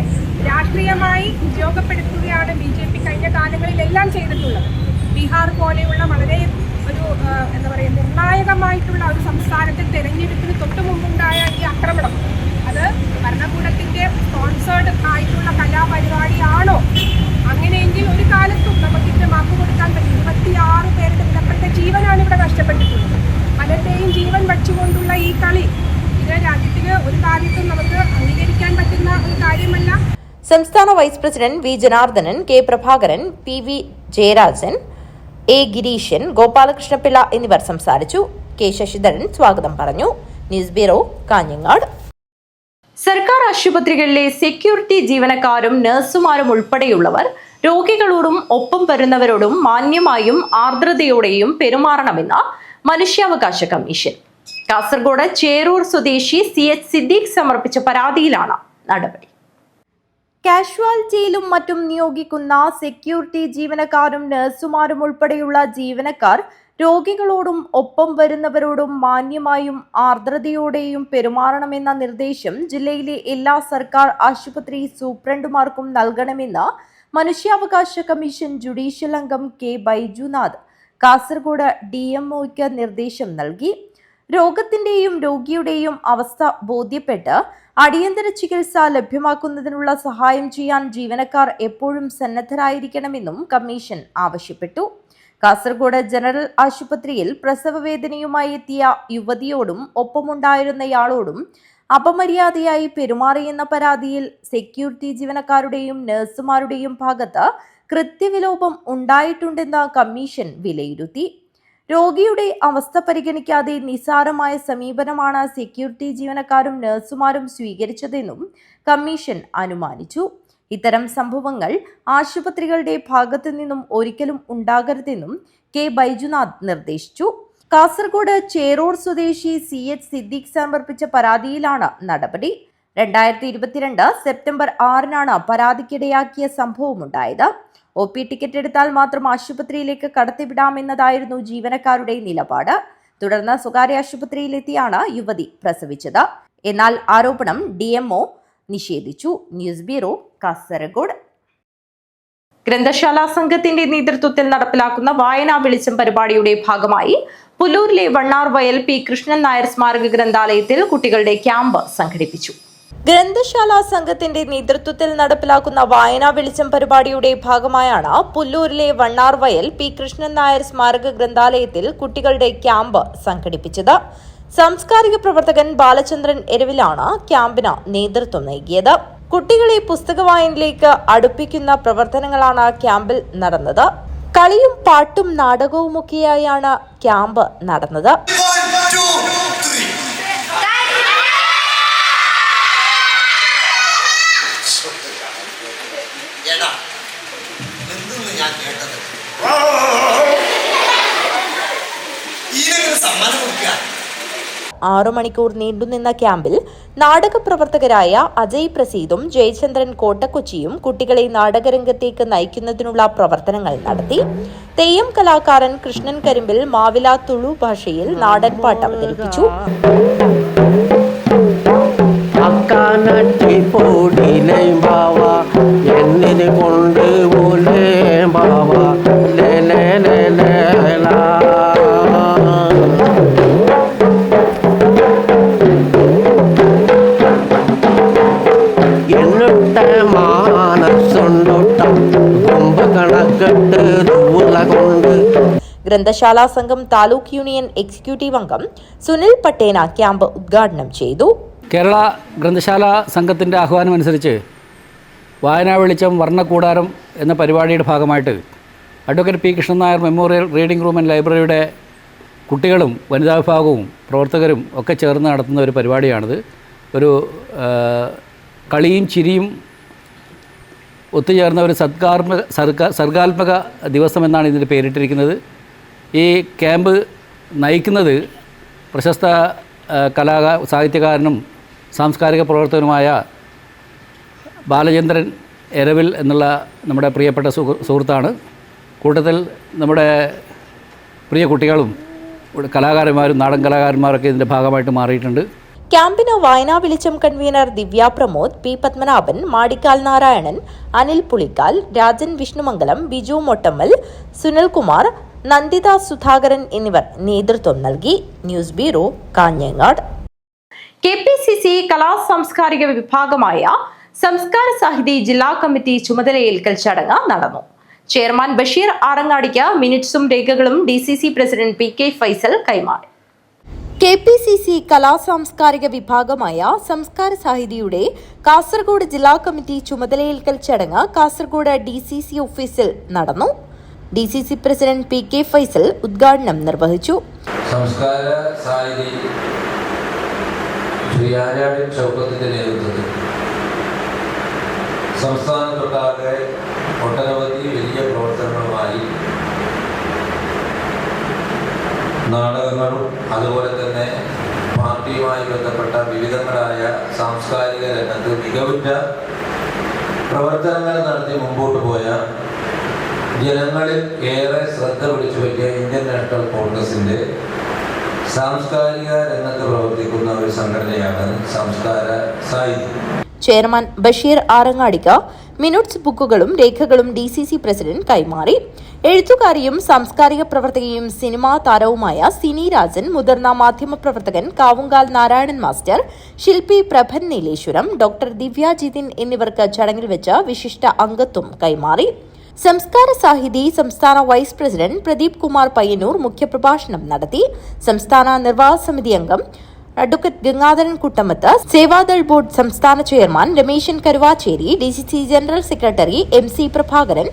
രാഷ്ട്രീയമായി ഉപയോഗപ്പെടുത്തുകയാണ് BJP കഴിഞ്ഞ കാലങ്ങളിലെല്ലാം ചെയ്തിട്ടുള്ളത്. ബീഹാർ പോലെയുള്ള വളരെ ഒരു നിർണായകമായിട്ടുള്ള ഒരു സംസ്ഥാനത്തെ തെരഞ്ഞെടുപ്പിന് തൊട്ടു മുമ്പുണ്ടായ ഈ ആക്രമണം അത് ഭരണകൂടത്തിന്റെ സ്പോൺസേർഡ് ആയിട്ടുള്ള കലാപരിപാടിയാണോ? അങ്ങനെയെങ്കിൽ ഒരു കാലത്തും നമുക്കിത് മാപ്പ് കൊടുക്കാൻ പറ്റും. 26 പേരുടെ വിലപ്പെട്ട ജീവനാണ് ഇവിടെ നഷ്ടപ്പെട്ടിട്ടുള്ളത്. പലരുടെയും ജീവൻ വച്ചുകൊണ്ടുള്ള ഈ കളി ഇത് രാജ്യത്തിന് ഒരു കാര്യത്തും നമുക്ക് അംഗീകരിക്കാൻ പറ്റുന്ന ഒരു കാര്യമല്ല. സംസ്ഥാന vice president V Janardhanan, K Prabhakaran, PV Jayarajan, A Gireeshan, Gopalakrishnapillai എന്നിവർ സംസാരിച്ചു. K ശശിധരൻ സ്വാഗതം പറഞ്ഞു. News bureau Kanhangad. സർക്കാർ ആശുപത്രികളിലെ സെക്യൂരിറ്റി ജീവനക്കാരും നഴ്സുമാരും ഉൾപ്പെടെയുള്ളവർ രോഗികളോടും ഒപ്പം വരുന്നവരോടും മാന്യമായും ആർദ്രതയോടെയും പെരുമാറണമെന്ന് മനുഷ്യാവകാശ കമ്മീഷൻ. കാസർഗോഡ് ചേരൂർ സ്വദേശി CH സിദ്ദീഖ് സമർപ്പിച്ച പരാതിയിലാണ് നടപടി. കാഷ്വാലിറ്റിയിലും മറ്റും നിയോഗിക്കുന്ന സെക്യൂരിറ്റി ജീവനക്കാരും നഴ്സുമാരും ഉൾപ്പെടെയുള്ള ജീവനക്കാർ രോഗികളോടും ഒപ്പം വരുന്നവരോടും മാന്യമായും ആർദ്രതയോടെയും പെരുമാറണമെന്ന നിർദ്ദേശം ജില്ലയിലെ എല്ലാ സർക്കാർ ആശുപത്രി സൂപ്രണ്ടുമാർക്കും നൽകണമെന്ന് മനുഷ്യാവകാശ കമ്മീഷൻ ജുഡീഷ്യൽ അംഗം K ബൈജുനാഥ് കാസർഗോഡ് DMOയ്ക്ക് നിർദ്ദേശം നൽകി. രോഗത്തിന്റെയും രോഗിയുടെയും അവസ്ഥ ബോധ്യപ്പെട്ട് അടിയന്തര ചികിത്സ ലഭ്യമാക്കുന്നതിനുള്ള സഹായം ചെയ്യാൻ ജീവനക്കാർ എപ്പോഴും സന്നദ്ധരായിരിക്കണമെന്നും കമ്മീഷൻ ആവശ്യപ്പെട്ടു. കാസർഗോഡ് ജനറൽ ആശുപത്രിയിൽ പ്രസവവേദനയുമായി എത്തിയ യുവതിയോടും ഒപ്പമുണ്ടായിരുന്നയാളോടും അപമര്യാദയായി പെരുമാറിയെന്ന പരാതിയിൽ സെക്യൂരിറ്റി ജീവനക്കാരുടെയും നഴ്സുമാരുടെയും ഭാഗത്ത് കൃത്യവിലോപം ഉണ്ടായിട്ടുണ്ടെന്ന് കമ്മീഷൻ വിലയിരുത്തി. രോഗിയുടെ അവസ്ഥ പരിഗണിക്കാതെ നിസ്സാരമായ സമീപനമാണ് സെക്യൂരിറ്റി ജീവനക്കാരും നഴ്സുമാരും സ്വീകരിച്ചതെന്നും കമ്മീഷൻ അനുമാനിച്ചു. ഇത്തരം സംഭവങ്ങൾ ആശുപത്രികളുടെ ഭാഗത്തു നിന്നും ഒരിക്കലും ഉണ്ടാകരുതെന്നും K ബൈജുനാഥ് നിർദ്ദേശിച്ചു. കാസർഗോഡ് ചേരൂർ സ്വദേശി CH സിദ്ദീഖ് സമർപ്പിച്ച പരാതിയിലാണ് നടപടി. 2022 സെപ്റ്റംബർ 6 പരാതിക്കിടയാക്കിയ സംഭവമുണ്ടായത്. OP ടിക്കറ്റ് എടുത്താൽ മാത്രം ആശുപത്രിയിലേക്ക് കടത്തിവിടാമെന്നതായിരുന്നു ജീവനക്കാരുടെ നിലപാട്. തുടർന്ന് സ്വകാര്യ ആശുപത്രിയിലെത്തിയാണ് യുവതി പ്രസവിച്ചത്. എന്നാൽ ആരോപണം DMO നിഷേധിച്ചു. News bureau Kasaragod. ഗ്രന്ഥശാല സംഘത്തിന്റെ നേതൃത്വത്തിൽ നടപ്പിലാക്കുന്ന വായനാ വെളിച്ചം പരിപാടിയുടെ ഭാഗമായി പുല്ലൂരിലെ വണ്ണാർവയൽ P കൃഷ്ണൻ നായർ സ്മാരക ഗ്രന്ഥാലയത്തിൽ കുട്ടികളുടെ ക്യാമ്പ് സംഘടിപ്പിച്ചു. ഗ്രന്ഥശാല സംഘത്തിന്റെ നേതൃത്വത്തിൽ നടപ്പിലാക്കുന്ന വായനാ വെളിച്ചം പരിപാടിയുടെ ഭാഗമായാണ് പുല്ലൂരിലെ വണ്ണാർവയൽ P കൃഷ്ണൻ നായർ സ്മാരക ഗ്രന്ഥാലയത്തിൽ കുട്ടികളുടെ ക്യാമ്പ് സംഘടിപ്പിച്ചത്. സാംസ്കാരിക പ്രവർത്തകൻ ബാലചന്ദ്രൻ എരവിലാണ് ക്യാമ്പിന് നേതൃത്വം നൽകിയത്. കുട്ടികളെ പുസ്തക വായനയിലേക്ക് അടുപ്പിക്കുന്ന പ്രവർത്തനങ്ങളാണ് ക്യാമ്പിൽ നടന്നത്. കളിയും പാട്ടും നാടകവുമൊക്കെയായാണ് ക്യാമ്പ് നടന്നത്. ഞാൻ കേട്ടത് 6 മണിക്കൂർ നീണ്ടുനിന്ന ക്യാമ്പിൽ നാടക പ്രവർത്തകരായ അജയ് പ്രസീദും ജയചന്ദ്രൻ കോട്ടക്കൊച്ചിയും കുട്ടികളെ നാടകരംഗത്തേക്ക് നയിക്കുന്നതിനുള്ള പ്രവർത്തനങ്ങൾ നടത്തി. തെയ്യം കലാകാരൻ കൃഷ്ണൻ കരിമ്പിൽ മാവില തുളു ഭാഷയിൽ നാടൻപാട്ട് അവതരിപ്പിച്ചു. ഗ്രന്ഥശാല സംഘം താലൂക്ക് യൂണിയൻ എക്സിക്യൂട്ടീവ് അംഗം സുനിൽ പട്ടേന ക്യാമ്പ് ഉദ്ഘാടനം ചെയ്തു. കേരള ഗ്രന്ഥശാല സംഘത്തിൻ്റെ ആഹ്വാനമനുസരിച്ച് വായനാ വെളിച്ചം വർണ്ണക്കൂടാരം എന്ന പരിപാടിയുടെ ഭാഗമായിട്ട് advocate P Krishnan Nair memorial reading room and ലൈബ്രറിയുടെ കുട്ടികളും വനിതാ വിഭാഗവും പ്രവർത്തകരും ഒക്കെ ചേർന്ന് നടത്തുന്ന ഒരു പരിപാടിയാണിത്. ഒരു കളിയും ചിരിയും ഒത്തുചേർന്ന ഒരു സർഗാത്മക ദിവസം എന്നാണ് ഇതിന് പേരിട്ടിരിക്കുന്നത്. ഈ ക്യാമ്പ് നയിക്കുന്നത് പ്രശസ്ത സാഹിത്യകാരനും സാംസ്കാരിക പ്രവർത്തകനുമായ ബാലചന്ദ്രൻ എരവിൽ എന്നുള്ള നമ്മുടെ പ്രിയപ്പെട്ട സുഹൃത്താണ്. കൂട്ടത്തിൽ നമ്മുടെ പ്രിയ കുട്ടികളും കലാകാരന്മാരും നാടൻ കലാകാരന്മാരൊക്കെ ഇതിൻ്റെ ഭാഗമായിട്ട് മാറിയിട്ടുണ്ട്. ക്യാമ്പിന് വായനാ വെളിച്ചം കൺവീനർ ദിവ്യ പ്രമോദ്, പി പത്മനാഭൻ, മാടിക്കാൽ നാരായണൻ, അനിൽ പുളിക്കാൽ, രാജൻ വിഷ്ണുമംഗലം, ബിജു മൊട്ടമ്മൽ, സുനിൽകുമാർ, നന്ദിത സുധാകരൻ എന്നിവർ നേതൃത്വം നൽകി. News bureau, Kanhangad. KPCC കലാ സാംസ്കാരിക വിഭാഗമായ സംസ്കാര സാഹിതി ജില്ലാ കമ്മിറ്റി ചുമതലയേൽക്കൽ ചടങ്ങ് നടന്നു. ചെയർമാൻ ബഷീർ ആറങ്ങാടിക്ക് മിനിറ്റ്സും രേഖകളും DCC പ്രസിഡന്റ് PK ഫൈസൽ കൈമാറി. KPCC കലാ സാംസ്കാരിക വിഭാഗമായ സംസ്കാര സാഹിതിയുടെ കാസർഗോഡ് ജില്ലാ കമ്മിറ്റി ചുമതലയേൽക്കൽ ചടങ്ങ് കാസർഗോഡ് DCC ഓഫീസിൽ നടന്നു. DCC പ്രസിഡന്റ് PK ഫൈസൽ ഉദ്ഘാടനം നിർവഹിച്ചു. സംസ്കാര സാഹിതി ശ്രീ ആര്യാടൻ ചൗക്കത്തിന്റെ നേതൃത്വത്തിൽ സംസ്ഥാനത്തൊട്ടാകെ ഒട്ടനവധി വലിയ പ്രവർത്തനങ്ങളുമായി നാടകങ്ങളും അതുപോലെ തന്നെ പാർട്ടിയുമായി ബന്ധപ്പെട്ട വിവിധങ്ങളായ സാംസ്കാരിക രംഗത്ത് മികവുറ്റ പ്രവർത്തനങ്ങൾ നടത്തി മുമ്പോട്ട് പോയ ജനങ്ങളിൽ ഏറെ ശ്രദ്ധ പിടിച്ചു പറ്റിയ ഇന്ത്യൻ നാഷണൽ കോൺഗ്രസിൻ്റെ സാംസ്കാരിക രംഗത്ത് പ്രവർത്തിക്കുന്ന ഒരു സംഘടനയാണ് സംസ്കാര സാഹിതി. ചെയർമാൻ ബഷീർ ആറങ്ങാടിക്ക് മിനിറ്റ്സ് ബുക്കുകളും രേഖകളും DCC പ്രസിഡന്റ് കൈമാറി. എഴുത്തുകാരിയും സാംസ്കാരിക പ്രവർത്തകയും സിനിമാ താരവുമായ സിനി രാജൻ, മുതിർന്ന മാധ്യമപ്രവർത്തകൻ കാവുങ്കാൽ നാരായണൻ മാസ്റ്റർ, ശില്പി പ്രഭൻ നീലേശ്വരം, ഡോക്ടർ ദിവ്യ ജിതിൻ എന്നിവർക്ക് ചടങ്ങിൽ വെച്ച് വിശിഷ്ട അംഗത്വം കൈമാറി. സംസ്കാര സാഹിതി സംസ്ഥാന വൈസ് പ്രസിഡന്റ് പ്രദീപ് കുമാർ പയ്യന്നൂർ മുഖ്യപ്രഭാഷണം നടത്തി. സംസ്ഥാന നിർവാഹക സമിതി അംഗം അഡ്വക്കേറ്റ് ഗംഗാധരൻ കുട്ടമത്ത്, സേവാദൾ ബോർഡ് സംസ്ഥാന chairman Rameshan Karuvacheri, DCC general secretary MC Prabhakaran,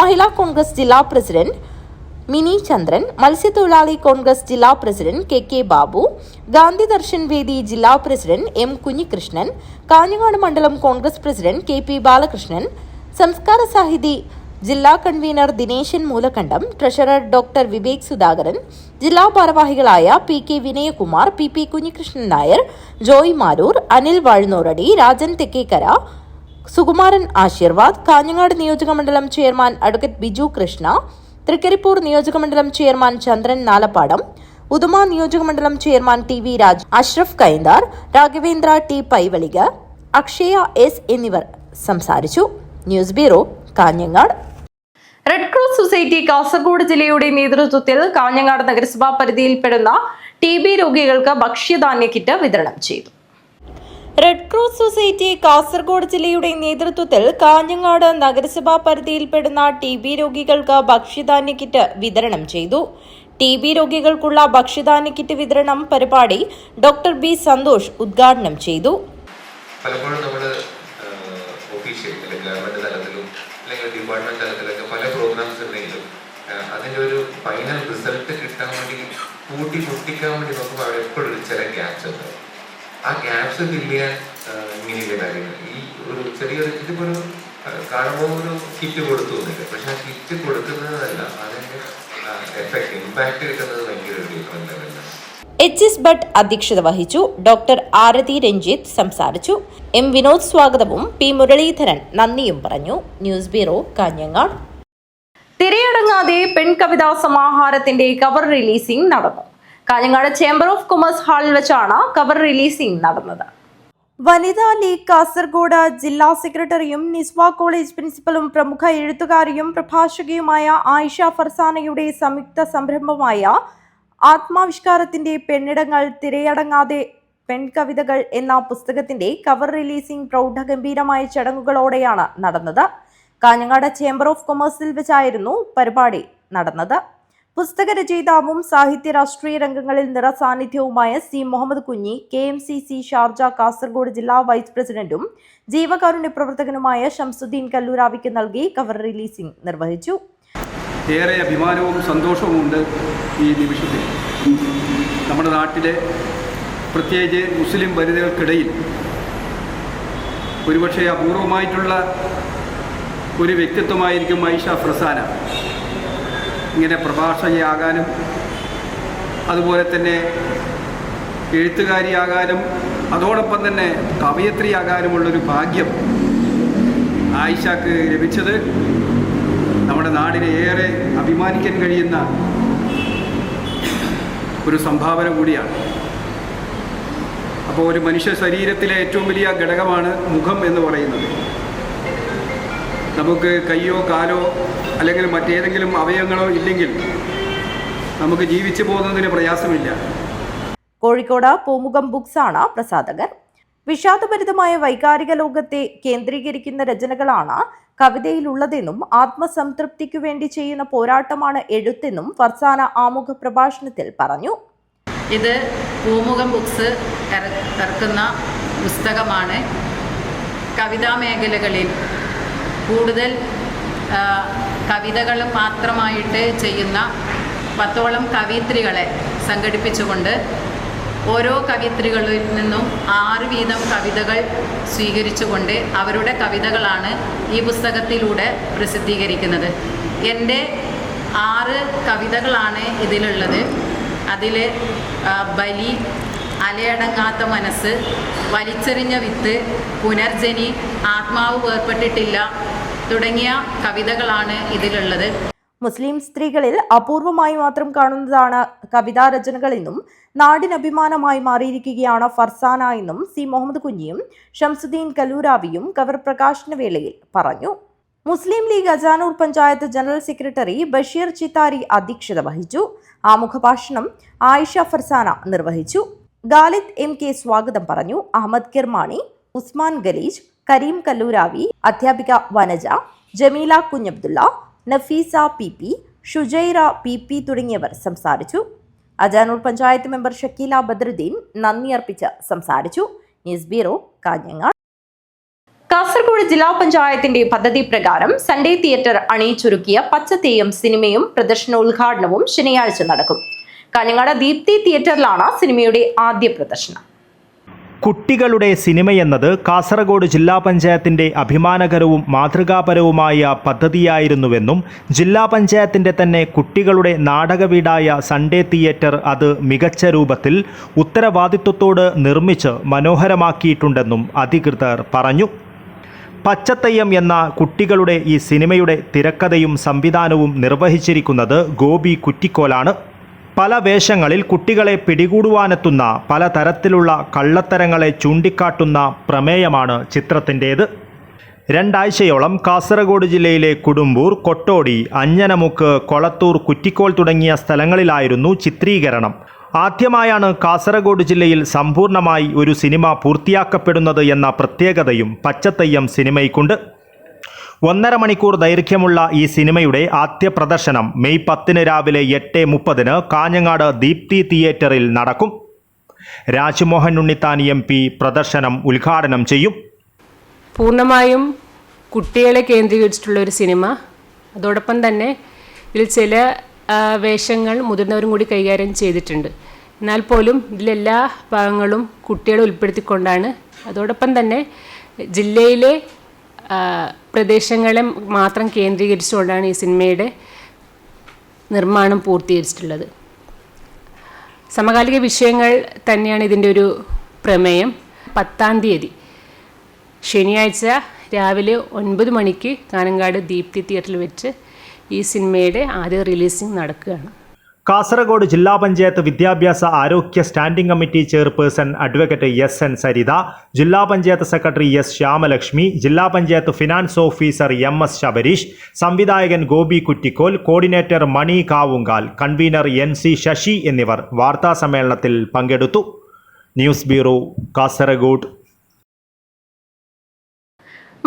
Mahila Congress ജില്ലാ പ്രസിഡന്റ് മിനി ചന്ദ്രൻ, മത്സ്യത്തൊഴിലാളി കോൺഗ്രസ് ജില്ലാ പ്രസിഡന്റ് KK ബാബു, ഗാന്ധി ദർശൻ വേദി ജില്ലാ പ്രസിഡന്റ് M കുഞ്ഞികൃഷ്ണൻ, കാഞ്ഞങ്ങാട് മണ്ഡലം കോൺഗ്രസ് പ്രസിഡന്റ് KP ബാലകൃഷ്ണൻ, സംസ്കാര സാഹിതി ജില്ലാ convener Dineshan Moolakandam, treasurer doctor Vivek Sudhakaran, ജില്ലാ ഭാരവാഹികളായ PK വിനയകുമാർ, PP കുഞ്ഞികൃഷ്ണൻ നായർ, ജോയ് മാരൂർ, അനിൽ വാഴ്ന്നോറടി, രാജൻ തെക്കേക്കര, സുകുമാരൻ ആശീർവാദ്, കാഞ്ഞങ്ങാട് നിയോജകമണ്ഡലം ചെയർമാൻ അഡ്വക്കേറ്റ് ബിജു കൃഷ്ണ, തൃക്കരിപ്പൂർ നിയോജകമണ്ഡലം ചെയർമാൻ ചന്ദ്രൻ നാലപ്പാടം, ഉദുമ നിയോജകമണ്ഡലം chairman TV Raj, Ashraf Kainthar, Raghavendra T Paivalike, Akshaya S എന്നിവർ സംസാരിച്ചു. News bureau, Kanhangad. Red Cross Society Kasaragod ജില്ലയുടെ നേതൃത്വത്തിൽ കാഞ്ഞങ്ങാട് നഗരസഭാ പരിധിയിൽപ്പെടുന്ന TB രോഗികൾക്ക് ഭക്ഷ്യധാന്യ കിറ്റ് വിതരണം ചെയ്തു. റെഡ് ക്രോസ് സൊസൈറ്റി കാസർഗോഡ് ജില്ലയുടെ നേതൃത്വത്തിൽ കാഞ്ഞങ്ങാട് നഗരസഭാ പരിധിയിൽപ്പെടുന്ന TB രോഗികൾക്ക് ഭക്ഷ്യധാന്യ കിറ്റ് വിതരണം ചെയ്തു. TB രോഗികൾക്കുള്ള ഭക്ഷ്യധാന്യ കിറ്റ് വിതരണം പരിപാടി ഡോക്ടർ ബി സന്തോഷ് ഉദ്ഘാടനം ചെയ്തു. പലപ്പോഴും നമ്മൾ ഒഫീഷ്യൽ അല്ലെങ്കിൽ ഗവൺമെന്റ് തലത്തിലും അല്ലെങ്കിൽ ഡിപ്പാർട്ട്മെന്റ് തലത്തിലൊക്കെ പല പ്രോഗ്രാംസ് ഉണ്ടെങ്കിലും അതിൻ്റെ ഒരു ഫൈനൽ റിസൾട്ട് കിട്ടാൻ വേണ്ടി മുട്ടിക്കാൻ വേണ്ടി നോക്കുമ്പോൾ അവിടെ എപ്പോഴും ചില ഗ്യാപ്സ് ഉണ്ട്. ആ ഗ്യാപ്സ് ഫില്ല് ചെയ്യാൻ ഇങ്ങനെയുള്ള കാര്യങ്ങൾ ഈ ഒരു ചെറിയൊരു ഇതിപ്പോൾ ഒരു കാണുമ്പോൾ ഒരു കിറ്റ് കൊടുത്തു എന്നില്ല, പക്ഷെ ആ കിറ്റ് കൊടുക്കുന്നതല്ല അതിൻ്റെ എഫക്ട് ഇമ്പാക്ട് കിട്ടുന്നത് ഭയങ്കര ഒരു ഡിഫറെന്റ് ലെവലിലാണ്. HS ഭട്ട് അധ്യക്ഷത വഹിച്ചു. ഡോക്ടർ ആരതി രഞ്ജിത്ത് സംസാരിച്ചു. M വിനോദ് സ്വാഗതവും P മുരളീധരൻ നന്ദിയും പറഞ്ഞു. News bureau, Kanhangad. തിരയടങ്ങാതെ പെൺകവിതാ സമാഹാരത്തിന്റെ കവർ റിലീസിംഗ് നടന്നു. കാഞ്ഞങ്ങാട് ചേംബർ ഓഫ് കൊമേഴ്സ് ഹാളിൽ വെച്ചാണ് കവർ റിലീസിംഗ് നടന്നത്. വനിതാ ലീഗ് കാസർഗോഡ് ജില്ലാ സെക്രട്ടറിയും നിസ്വ കോളേജ് പ്രിൻസിപ്പലും പ്രമുഖ എഴുത്തുകാരിയും പ്രഭാഷകയുമായ ആയിഷ ഫർസാനയുടെ സംയുക്ത സംരംഭമായ ആത്മാവിഷ്കാരത്തിന്റെ പെണ്ണിടങ്ങൾ തിരയടങ്ങാതെ പെൺകവിതകൾ എന്ന പുസ്തകത്തിന്റെ കവർ റിലീസിംഗ് പ്രൗഢഗംഭീരമായ ചടങ്ങുകളോടെയാണ് നടന്നത്. കാഞ്ഞങ്ങാട് ചേംബർ ഓഫ് കൊമേഴ്സിൽ വെച്ചായിരുന്നു പരിപാടി നടന്നത്. പുസ്തക രചയിതാവും സാഹിത്യ രാഷ്ട്രീയ രംഗങ്ങളിൽ നിറസാന്നിധ്യവുമായ C Muhammad Kunhi, KMCC Sharjah Kasaragod ജില്ലാ വൈസ് പ്രസിഡന്റും ജീവകാരുണ്യ പ്രവർത്തകനുമായ ഷംസുദ്ദീൻ കല്ലൂരാവിക്ക് നൽകി കവർ റിലീസിംഗ് നിർവഹിച്ചു. ഏറെ അഭിമാനവും സന്തോഷവുമുണ്ട് ഈ നിമിഷത്തിൽ. നമ്മുടെ നാട്ടിലെ പ്രത്യേകിച്ച് മുസ്ലിം വനിതകൾക്കിടയിൽ ഒരുപക്ഷെ അപൂർവമായിട്ടുള്ള ഒരു വ്യക്തിത്വമായിരിക്കും ആയിഷ ഫർസാന. ഇങ്ങനെ പ്രഭാഷകയാകാനും അതുപോലെ തന്നെ എഴുത്തുകാരിയാകാനും അതോടൊപ്പം തന്നെ കവയത്രിയാകാനുമുള്ളൊരു ഭാഗ്യം ആയിഷക്ക് ലഭിച്ചത് നമ്മുടെ നാടിനെ ഏറെ അഭിമാനിക്കാൻ കഴിയുന്ന ഒരു സംഭാവന കൂടിയാണ്. അപ്പോൾ ഒരു മനുഷ്യ ശരീരത്തിലെ ഏറ്റവും വലിയ ഘടകമാണ് മുഖം എന്ന് പറയുന്നത്. നമുക്ക് കയ്യോ കാലോ അല്ലെങ്കിൽ മറ്റേതെങ്കിലും അവയവങ്ങളോ ഇല്ലെങ്കിൽ നമുക്ക് ജീവിച്ചു പോകുന്നതിന് പ്രയാസമില്ല. കോഴിക്കോട് പൂമുഖം ബുക്സ് ആണ് പ്രസാധകർ. വിഷാദഭരിതമായ വൈകാരിക ലോകത്തെ കേന്ദ്രീകരിക്കുന്ന രചനകളാണ് കവിതയിലുള്ളതെന്നും ആത്മസംതൃപ്തിക്കു വേണ്ടി ചെയ്യുന്ന പോരാട്ടമാണ് എഴുത്തെന്നും ഫർസാന ആമുഖ പ്രഭാഷണത്തിൽ പറഞ്ഞു. ഇത് പൂമുഖം ബുക്സ് ഇറക്കുന്ന പുസ്തകമാണ്. കവിതാ മേഖലകളിൽ കൂടുതൽ കവിതകൾ മാത്രമായിട്ട് ചെയ്യുന്ന 10ഓളം കവയിത്രികളെ സംഘടിപ്പിച്ചുകൊണ്ട് ഓരോ കവയിത്രികളിൽ നിന്നും 6 വീതം കവിതകൾ സ്വീകരിച്ചുകൊണ്ട് അവരുടെ കവിതകളാണ് ഈ പുസ്തകത്തിലൂടെ പ്രസിദ്ധീകരിക്കുന്നത്. എൻ്റെ 6 കവിതകളാണ് ഇതിലുള്ളത്. അതിൽ ബലി, അലയടങ്ങാത്ത മനസ്സ്, വലിച്ചെറിഞ്ഞ വിത്ത്, പുനർജനി, ആത്മാവ് വേർപെട്ടിട്ടില്ല തുടങ്ങിയ കവിതകളാണ് ഇതിലുള്ളത്. മുസ്ലിം സ്ത്രീകളിൽ അപൂർവമായി മാത്രം കാണുന്നതാണ് കവിതാ രചനകളെന്നും നാടിനഭിമാനമായി മാറിയിരിക്കുകയാണ് ഫർസാന എന്നും C മുഹമ്മദ് കുഞ്ഞിയും ഷംസുദ്ദീൻ കല്ലൂരാവിയും കവർ പ്രകാശന വേളയിൽ പറഞ്ഞു. മുസ്ലിം ലീഗ് അജാനൂർ പഞ്ചായത്ത് ജനറൽ സെക്രട്ടറി ബഷീർ ചിത്താരി അധ്യക്ഷത വഹിച്ചു. ആമുഖഭാഷണം ആയിഷ ഫർസാന നിർവഹിച്ചു. ഖാലിദ് MK സ്വാഗതം പറഞ്ഞു. അഹമ്മദ് കിർമാണി, ഉസ്മാൻ ഖലീജ്, കരീം കല്ലൂരാവി, അധ്യാപിക വനജ, ജമീല കുഞ്ഞബ്ദുള്ള, നഫീസ PP, ഷുജൈറ PP തുടങ്ങിയവർ സംസാരിച്ചു. അജാനൂർ പഞ്ചായത്ത് മെമ്പർ ഷക്കീല ബദ്രുദ്ദീൻ നന്ദി അർപ്പിച്ച് സംസാരിച്ചു. News bureau, Kanhangad. കാസർഗോഡ് ജില്ലാ പഞ്ചായത്തിന്റെ പദ്ധതി പ്രകാരം സൺഡേ തിയേറ്റർ അണിയിച്ചൊരുക്കിയ പച്ചത്തേയം സിനിമയും പ്രദർശനോദ്ഘാടനവും ശനിയാഴ്ച നടക്കും. കാഞ്ഞങ്ങാട് ദീപ്തി തിയേറ്ററിലാണ് സിനിമയുടെ ആദ്യ പ്രദർശനം. കുട്ടികളുടെ സിനിമയെന്നത് കാസർഗോഡ് ജില്ലാ പഞ്ചായത്തിൻ്റെ അഭിമാനകരവും മാതൃകാപരവുമായ പദ്ധതിയായിരുന്നുവെന്നും ജില്ലാ പഞ്ചായത്തിൻ്റെ തന്നെ കുട്ടികളുടെ നാടകവീടായ സൺഡേ തിയേറ്റർ അത് മികച്ച രൂപത്തിൽ ഉത്തരവാദിത്വത്തോട് നിർമ്മിച്ച് മനോഹരമാക്കിയിട്ടുണ്ടെന്നും അധികൃതർ പറഞ്ഞു. പച്ചത്തയ്യം എന്ന കുട്ടികളുടെ ഈ സിനിമയുടെ തിരക്കഥയും സംവിധാനവും നിർവഹിച്ചിരിക്കുന്നത് ഗോപി കുറ്റിക്കോലാണ്. പല വേഷങ്ങളിൽ കുട്ടികളെ പിടികൂടുവാനെത്തുന്ന പലതരത്തിലുള്ള കള്ളത്തരങ്ങളെ ചൂണ്ടിക്കാട്ടുന്ന പ്രമേയമാണ് ചിത്രത്തിൻ്റേത്. 2 ആഴ്ചയോളം കാസർഗോഡ് ജില്ലയിലെ കുടുംബൂർ, കൊട്ടോടി, അഞ്ഞനമുക്ക്, കൊളത്തൂർ, കുറ്റിക്കോൾ തുടങ്ങിയ സ്ഥലങ്ങളിലായിരുന്നു ചിത്രീകരണം. ആദ്യമായാണ് കാസർഗോഡ് ജില്ലയിൽ സമ്പൂർണ്ണമായി ഒരു സിനിമ പൂർത്തിയാക്കപ്പെടുന്നത് എന്ന പ്രത്യേകതയും പച്ചത്തയ്യം സിനിമയ്ക്കുണ്ട്. 1.5 മണിക്കൂർ ദൈർഘ്യമുള്ള ഈ സിനിമയുടെ ആദ്യ പ്രദർശനം മെയ് 10 രാവിലെ 8:30 കാഞ്ഞങ്ങാട് ദീപ്തി തിയേറ്ററിൽ നടക്കും. രാജ്മോഹൻ ഉണ്ണിത്താൻ MP പ്രദർശനം ഉദ്ഘാടനം ചെയ്യും. പൂർണ്ണമായും കുട്ടികളെ കേന്ദ്രീകരിച്ചിട്ടുള്ള ഒരു സിനിമ. അതോടൊപ്പം തന്നെ ഇതിൽ ചില വേഷങ്ങൾ മുതിർന്നവരും കൂടി കൈകാര്യം ചെയ്തിട്ടുണ്ട്. എന്നാൽ പോലും ഇതിലെല്ലാ ഭാഗങ്ങളും കുട്ടികളെ ഉൾപ്പെടുത്തിക്കൊണ്ടാണ്. അതോടൊപ്പം തന്നെ ജില്ലയിലെ പ്രദേശങ്ങളെ മാത്രം കേന്ദ്രീകരിച്ചുകൊണ്ടാണ് ഈ സിനിമയുടെ നിർമ്മാണം പൂർത്തീകരിച്ചിട്ടുള്ളത്. സമകാലിക വിഷയങ്ങൾ തന്നെയാണ് ഇതിൻ്റെ ഒരു പ്രമേയം. 10-ാം തീയതി ശനിയാഴ്ച രാവിലെ 9 മണിക്ക് കാഞ്ഞങ്ങാട് ദീപ്തി തിയേറ്ററിൽ വെച്ച് ഈ സിനിമയുടെ ആദ്യ റിലീസിംഗ് നടക്കുകയാണ്. കാസർഗോഡ് ജില്ലാ പഞ്ചായത്ത് വിദ്യാഭ്യാസ ആരോഗ്യ standing committee chairperson advocate SN Saritha, ജില്ലാ പഞ്ചായത്ത് സെക്രട്ടറി S ശ്യാമലക്ഷ്മി, ജില്ലാ panchayat finance officer MS Sabareesh, സംവിധായകൻ ഗോപി കുറ്റിക്കോൽ, കോർഡിനേറ്റർ മണി കാവുങ്കാൽ, കൺവീനർ NC ശശി എന്നിവർ വാർത്താസമ്മേളനത്തിൽ പങ്കെടുത്തു. News bureau, Kasaragod.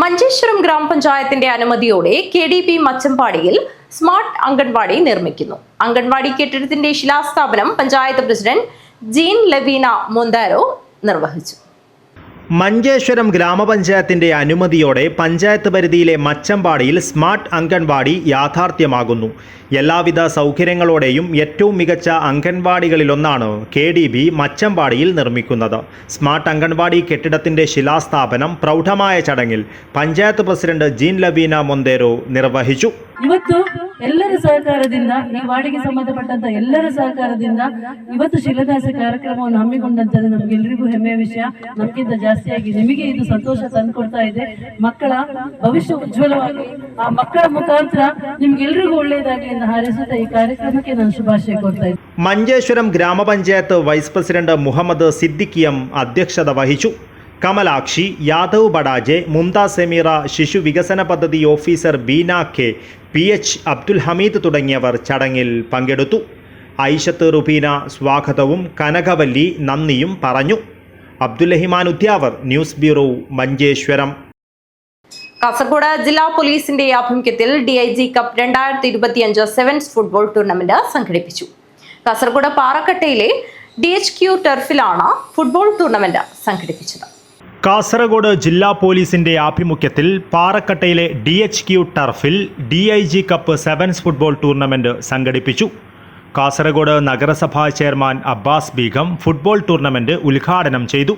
മഞ്ചേശ്വരം ഗ്രാമപഞ്ചായത്തിന്റെ അനുമതിയോടെ KDP മച്ചമ്പാടിയിൽ സ്മാർട്ട് അംഗൻവാടി നിർമ്മിക്കുന്നു. അംഗൻവാടി കെട്ടിടത്തിന്റെ ശിലാസ്ഥാപനം പഞ്ചായത്ത് പ്രസിഡന്റ് ജീൻ ലെവീന മൊന്താരോ നിർവഹിച്ചു. മഞ്ചേശ്വരം ഗ്രാമപഞ്ചായത്തിന്റെ അനുമതിയോടെ പഞ്ചായത്ത് പരിധിയിലെ മച്ചമ്പാടിയിൽ സ്മാർട്ട് അംഗൻവാടി യാഥാർത്ഥ്യമാകുന്നു. എല്ലാവിധ സൗകര്യങ്ങളോടെയും ഏറ്റവും മികച്ച അംഗൻവാടികളിലൊന്നാണ് KDP മച്ചമ്പാടിയിൽ നിർമ്മിക്കുന്നത്. സ്മാർട്ട് അംഗൻവാടി കെട്ടിടത്തിന്റെ ശിലാസ്ഥാപനം പ്രൗഢമായ ചടങ്ങിൽ പഞ്ചായത്ത് പ്രസിഡന്റ് ജീൻ ಲೆವೀನಾ ಮೊಂದೇರೋ നിർവഹിച്ചു. ಇವತ್ತು ಎಲ್ಲರ ಸಹಕಾರದಿಂದ ಈ ವಾರ್ಡಿಗೆ ಸಂಬಂಧಪಟ್ಟಂತ ಎಲ್ಲರ ಸಹಕಾರದಿಂದ ಇವತ್ತು ಶಿಲಾನ್ಯಾಸ ಕಾರ್ಯಕ್ರಮವನ್ನು ಹಮ್ಮಿಕೊಂಡಂತದ್ದು ನಮಗೆಲ್ಲರಿಗೂ ಹೆಮ್ಮೆಯ ವಿಷಯ. ನಮಗಿಂತ ಜಾಸ್ತಿಯಾಗಿ ನಿಮಗೆ ಇದು ಸಂತೋಷ ತಂದುಕೊಡ್ತಾ ಇದೆ. ಮಕ್ಕಳ ಭವಿಷ್ಯ ಉಜ್ವಲವಾಗಿ ಆ ಮಕ್ಕಳ ಮುಖಾಂತರ ನಿಮ್ಗೆಲ್ಲರಿಗೂ ಒಳ್ಳೆಯದಾಗಲಿ ಎಂದು ಹಾರೈಸುತ್ತಾ ಈ ಕಾರ್ಯಕ್ರಮಕ್ಕೆ ನಾನು ಶುಭಾಶಯ ಕೊಡ್ತಾ ಇದ್ದೇನೆ. മഞ്ചേശ്വരം ഗ്രാമപഞ്ചായത്ത് വൈസ് പ്രസിഡന്റ് മുഹമ്മദ് സിദ്ദിഖിയം അധ്യക്ഷത വഹിച്ചു. കമലാക്ഷി, യാദവ് ബഡാജെ, മുംതാസ് സെമീറ, ശിശു വികസന പദ്ധതി officer Beena K, PH Abdul Hameed തുടങ്ങിയവർ ചടങ്ങിൽ പങ്കെടുത്തു. ഐഷത്ത് റുബീന സ്വാഗതവും കനകവല്ലി നന്ദിയും പറഞ്ഞു. Abdul Rahiman Udyavar, news bureau, Manjeshwaram. കാസർഗോഡ് ജില്ലാ പോലീസിന്റെ ആഭിമുഖ്യത്തിൽ DIG cup 2025 sevens football tournament സംഘടിപ്പിച്ചു. കാസർഗോഡ് പാറക്കട്ടയിലെ DHQ ടർഫിലാണ് ഫുട്ബോൾ ടൂർണമെന്റ് സംഘടിപ്പിച്ചത്. കാസർഗോഡ് ജില്ലാ പോലീസിന്റെ ആഭിമുഖ്യത്തിൽ പാറക്കട്ടയിലെ DHQ ടർഫിൽ DIG cup sevens football tournament സംഘടിപ്പിച്ചു. കാസർഗോഡ് നഗരസഭാ chairman Abbas Beegum football tournament ഉദ്ഘാടനം ചെയ്തു.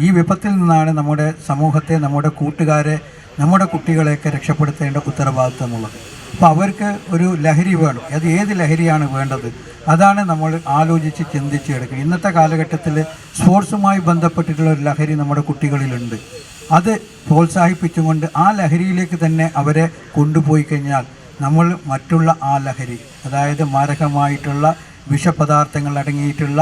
ഈ വിപത്തിൽ നിന്നാണ് നമ്മുടെ സമൂഹത്തെ, നമ്മുടെ കൂട്ടുകാരെ, നമ്മുടെ കുട്ടികളെയൊക്കെ രക്ഷപ്പെടുത്തേണ്ട ഉത്തരവാദിത്തമുള്ളത്. അപ്പോൾ അവർക്ക് ഒരു ലഹരി വേണം. അത് ഏത് ലഹരിയാണ് വേണ്ടത്, അതാണ് നമ്മൾ ആലോചിച്ച് ചിന്തിച്ചെടുക്കുക. ഇന്നത്തെ കാലഘട്ടത്തിൽ സ്പോർട്സുമായി ബന്ധപ്പെട്ടിട്ടുള്ള ഒരു ലഹരി നമ്മുടെ കുട്ടികളിലുണ്ട്. അത് പ്രോത്സാഹിപ്പിച്ചുകൊണ്ട് ആ ലഹരിയിലേക്ക് തന്നെ അവരെ കൊണ്ടുപോയി കഴിഞ്ഞാൽ നമ്മൾ മറ്റുള്ള ആ ലഹരി, അതായത് മാരകമായിട്ടുള്ള വിഷപദാർത്ഥങ്ങൾ അടങ്ങിയിട്ടുള്ള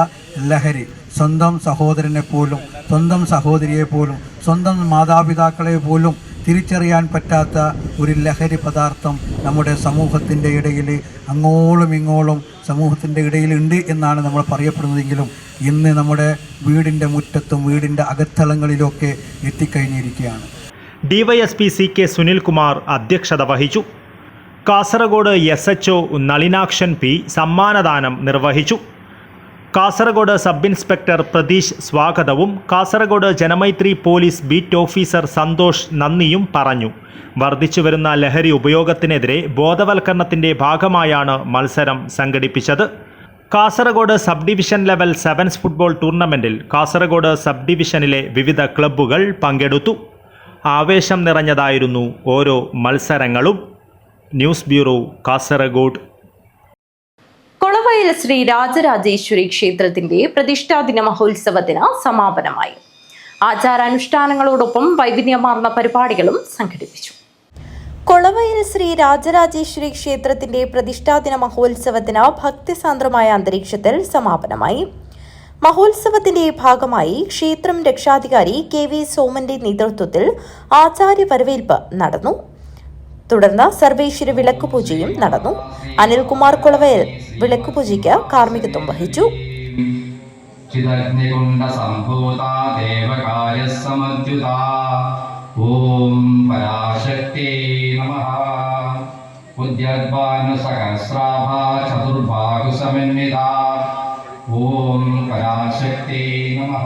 ലഹരി, സ്വന്തം സഹോദരനെ പോലും, സ്വന്തം സഹോദരിയെ പോലും, സ്വന്തം മാതാപിതാക്കളെ പോലും തിരിച്ചറിയാൻ പറ്റാത്ത ഒരു ലഹരി പദാർത്ഥം നമ്മുടെ സമൂഹത്തിൻ്റെ ഇടയിൽ അങ്ങോളം ഇങ്ങോളം സമൂഹത്തിൻ്റെ ഇടയിലുണ്ട് എന്നാണ് നമ്മൾ പറയപ്പെടുന്നതെങ്കിലും ഇന്ന് നമ്മുടെ വീടിൻ്റെ മുറ്റത്തും വീടിൻ്റെ അകത്തളങ്ങളിലൊക്കെ എത്തിക്കഴിഞ്ഞിരിക്കുകയാണ്. DYSP CK സുനിൽകുമാർ അധ്യക്ഷത വഹിച്ചു. കാസർഗോഡ് SHO നളിനാക്ഷൻ P സമ്മാനദാനം നിർവഹിച്ചു. കാസർഗോഡ് സബ് ഇൻസ്പെക്ടർ പ്രതീഷ് സ്വാഗതവും Kasaragod Janamaithri police beat officer Santhosh നന്ദിയും പറഞ്ഞു. വർദ്ധിച്ചുവരുന്ന ലഹരി ഉപയോഗത്തിനെതിരെ ബോധവൽക്കരണത്തിൻ്റെ ഭാഗമായാണ് മത്സരം സംഘടിപ്പിച്ചത്. Kasaragod sub division level sevens football ടൂർണമെൻറ്റിൽ കാസർഗോഡ് സബ് ഡിവിഷനിലെ വിവിധ ക്ലബ്ബുകൾ പങ്കെടുത്തു. ആവേശം നിറഞ്ഞതായിരുന്നു ഓരോ മത്സരങ്ങളും. News bureau, Kasaragod. കൊളവയിൽ ശ്രീ രാജരാജേശ്വരി ക്ഷേത്രത്തിന്റെ പ്രതിഷ്ഠാദിന മഹോത്സവത്തിന് സമാപനമായി. ആചാരാനുഷ്ഠാനങ്ങളോടൊപ്പം വൈവിധ്യമാർന്ന പരിപാടികളും സംഘടിപ്പിച്ചു. കൊളവയിൽ ശ്രീ രാജരാജേശ്വരി ക്ഷേത്രത്തിന്റെ പ്രതിഷ്ഠാദിന മഹോത്സവത്തിന് ഭക്തിസാന്ദ്രമായ അന്തരീക്ഷത്തിൽ സമാപനമായി. മഹോത്സവത്തിന്റെ ഭാഗമായി ക്ഷേത്രം രക്ഷാധികാരി KV സോമന്റെ നേതൃത്വത്തിൽ ആചാര്യ വരവേൽപ്പ് നടന്നു. തുടർന്ന് സർവേശ്വര വിളക്കുപൂജയും നടന്നു. അനിൽകുമാർ കൊളവയിൽ വിളക്കുപൂജയ്ക്ക് കാർമ്മികത്വം വഹിച്ചു. ഓം പരാശക്തി നമഃ. ഉദ്യദ്ഭാനുസഹസ്രാഭ ചതുർബാഹുസമന്വിത. ഓം പരാശക്തി നമഃ.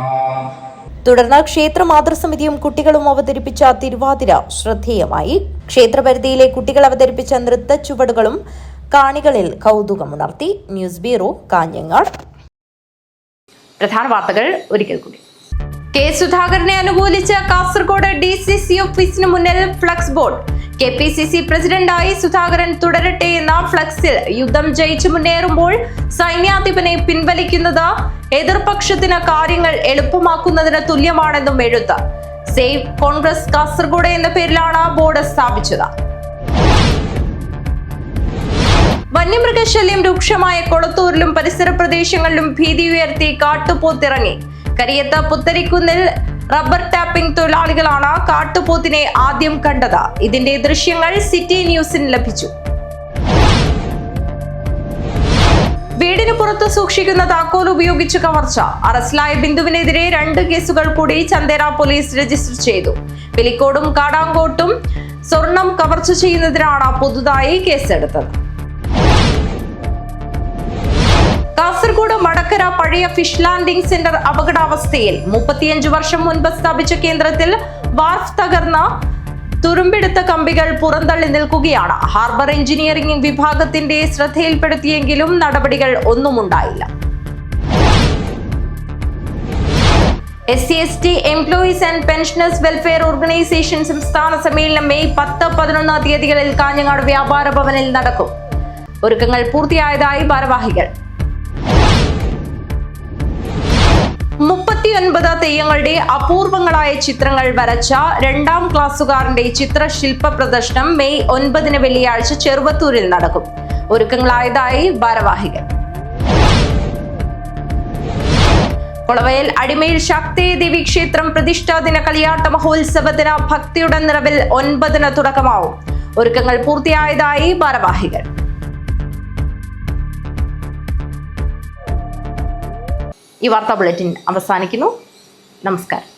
തുടർന്ന് ക്ഷേത്ര മാതൃസമിതിയും കുട്ടികളും അവതരിപ്പിച്ച തിരുവാതിര ശ്രദ്ധേയമായി. ക്ഷേത്രപരിധിയിലെ കുട്ടികൾ അവതരിപ്പിച്ച നൃത്ത ചുവടുകളും കാണികളിൽ കൗതുകമുണർത്തി. News bureau, Kanhangad. പ്രധാന വാർത്തകൾ ഒരിക്കൽ കൂടി. കെ സുധാകരനെ അനുകൂലിച്ച് കാസർഗോഡ് DCC ഓഫീസിന് മുന്നിൽ ഫ്ലക്സ് ബോർഡ്. KPCC പ്രസിഡന്റായി സുധാകരൻ തുടരട്ടെ എന്ന ഫ്ലക്സിൽ യുദ്ധം ജയിച്ചു മുന്നേറുമ്പോൾ സൈന്യാധിപനെ പിൻവലിക്കുന്നത് എതിർപക്ഷത്തിന് കാര്യങ്ങൾ എളുപ്പമാക്കുന്നതിന് തുല്യമാണെന്നും എഴുത്ത്. സേവ് കോൺഗ്രസ് കാസർഗോഡ് എന്ന പേരിലാണ് ബോർഡ് സ്ഥാപിച്ചത്. വന്യമൃഗശല്യം രൂക്ഷമായ കൊളത്തൂരിലും പരിസര പ്രദേശങ്ങളിലും ഭീതി ഉയർത്തി കാട്ടുപോത്തിറങ്ങി. കരിയത്ത് പുത്തരിക്കുന്നിൽ റബ്ബർ ടാപ്പിംഗ് തൊഴിലാളികളാണ് കാട്ടുപോത്തിനെ ആദ്യം കണ്ടത്. ഇതിന്റെ ദൃശ്യങ്ങൾ സിറ്റി ന്യൂസിന് ലഭിച്ചു. വീടിന് പുറത്ത് സൂക്ഷിക്കുന്ന താക്കോൽ ഉപയോഗിച്ച് കവർച്ച. അറസ്റ്റിലായ ബിന്ദുവിനെതിരെ 2 കേസുകൾ കൂടി ചന്ദേര പോലീസ് രജിസ്റ്റർ ചെയ്തു. പിലിക്കോടും കാടാങ്കോട്ടും സ്വർണം കവർച്ച ചെയ്യുന്നതിനാണ് പുതുതായി കേസെടുത്തത്. കാസർഗോഡ് മടക്കര പഴയ ഫിഷ് ലാൻഡിംഗ് സെന്റർ അപകടാവസ്ഥയിൽ. 35 വർഷം മുൻപ് സ്ഥാപിച്ച കേന്ദ്രത്തിൽ വാർഫ് തകർന്ന തുരുമ്പെടുത്ത കമ്പികൾ പുറന്തള്ളി നിൽക്കുകയാണ്. ഹാർബർ എഞ്ചിനീയറിംഗ് വിഭാഗത്തിന്റെ ശ്രദ്ധയിൽപ്പെടുത്തിയെങ്കിലും നടപടികൾ ഒന്നുമുണ്ടായില്ല. SC/ST employees and pensioners welfare organisation സംസ്ഥാന സമ്മേളനം മെയ് 10-11 തീയതികളിൽ കാഞ്ഞങ്ങാട് വ്യാപാര ഭവനിൽ നടക്കും. ഒരുക്കങ്ങൾ പൂർത്തിയായതായി ഭാരവാഹികൾ. 39 തെയ്യങ്ങളുടെ അപൂർവങ്ങളായ ചിത്രങ്ങൾ വരച്ച 2ാം ക്ലാസ്സുകാരന്റെ ചിത്രശില്പ പ്രദർശനം മെയ് 9 വെള്ളിയാഴ്ച ചെറുവത്തൂരിൽ നടക്കും. ഒരുക്കങ്ങളായതായി ഭാരവാഹികൾ. കൊളവയൽ അടിമയിൽ ശാക്തേ ദേവി ക്ഷേത്രം പ്രതിഷ്ഠാദിന കളിയാട്ട മഹോത്സവത്തിന് ഭക്തിയുടെ നിറവിൽ 9 തുടക്കമാവും. ഒരുക്കങ്ങൾ പൂർത്തിയായതായി ഭാരവാഹികൾ. ഈ വാർത്താ ബുള്ളറ്റിൻ അവസാനിക്കുന്നു. നമസ്കാരം.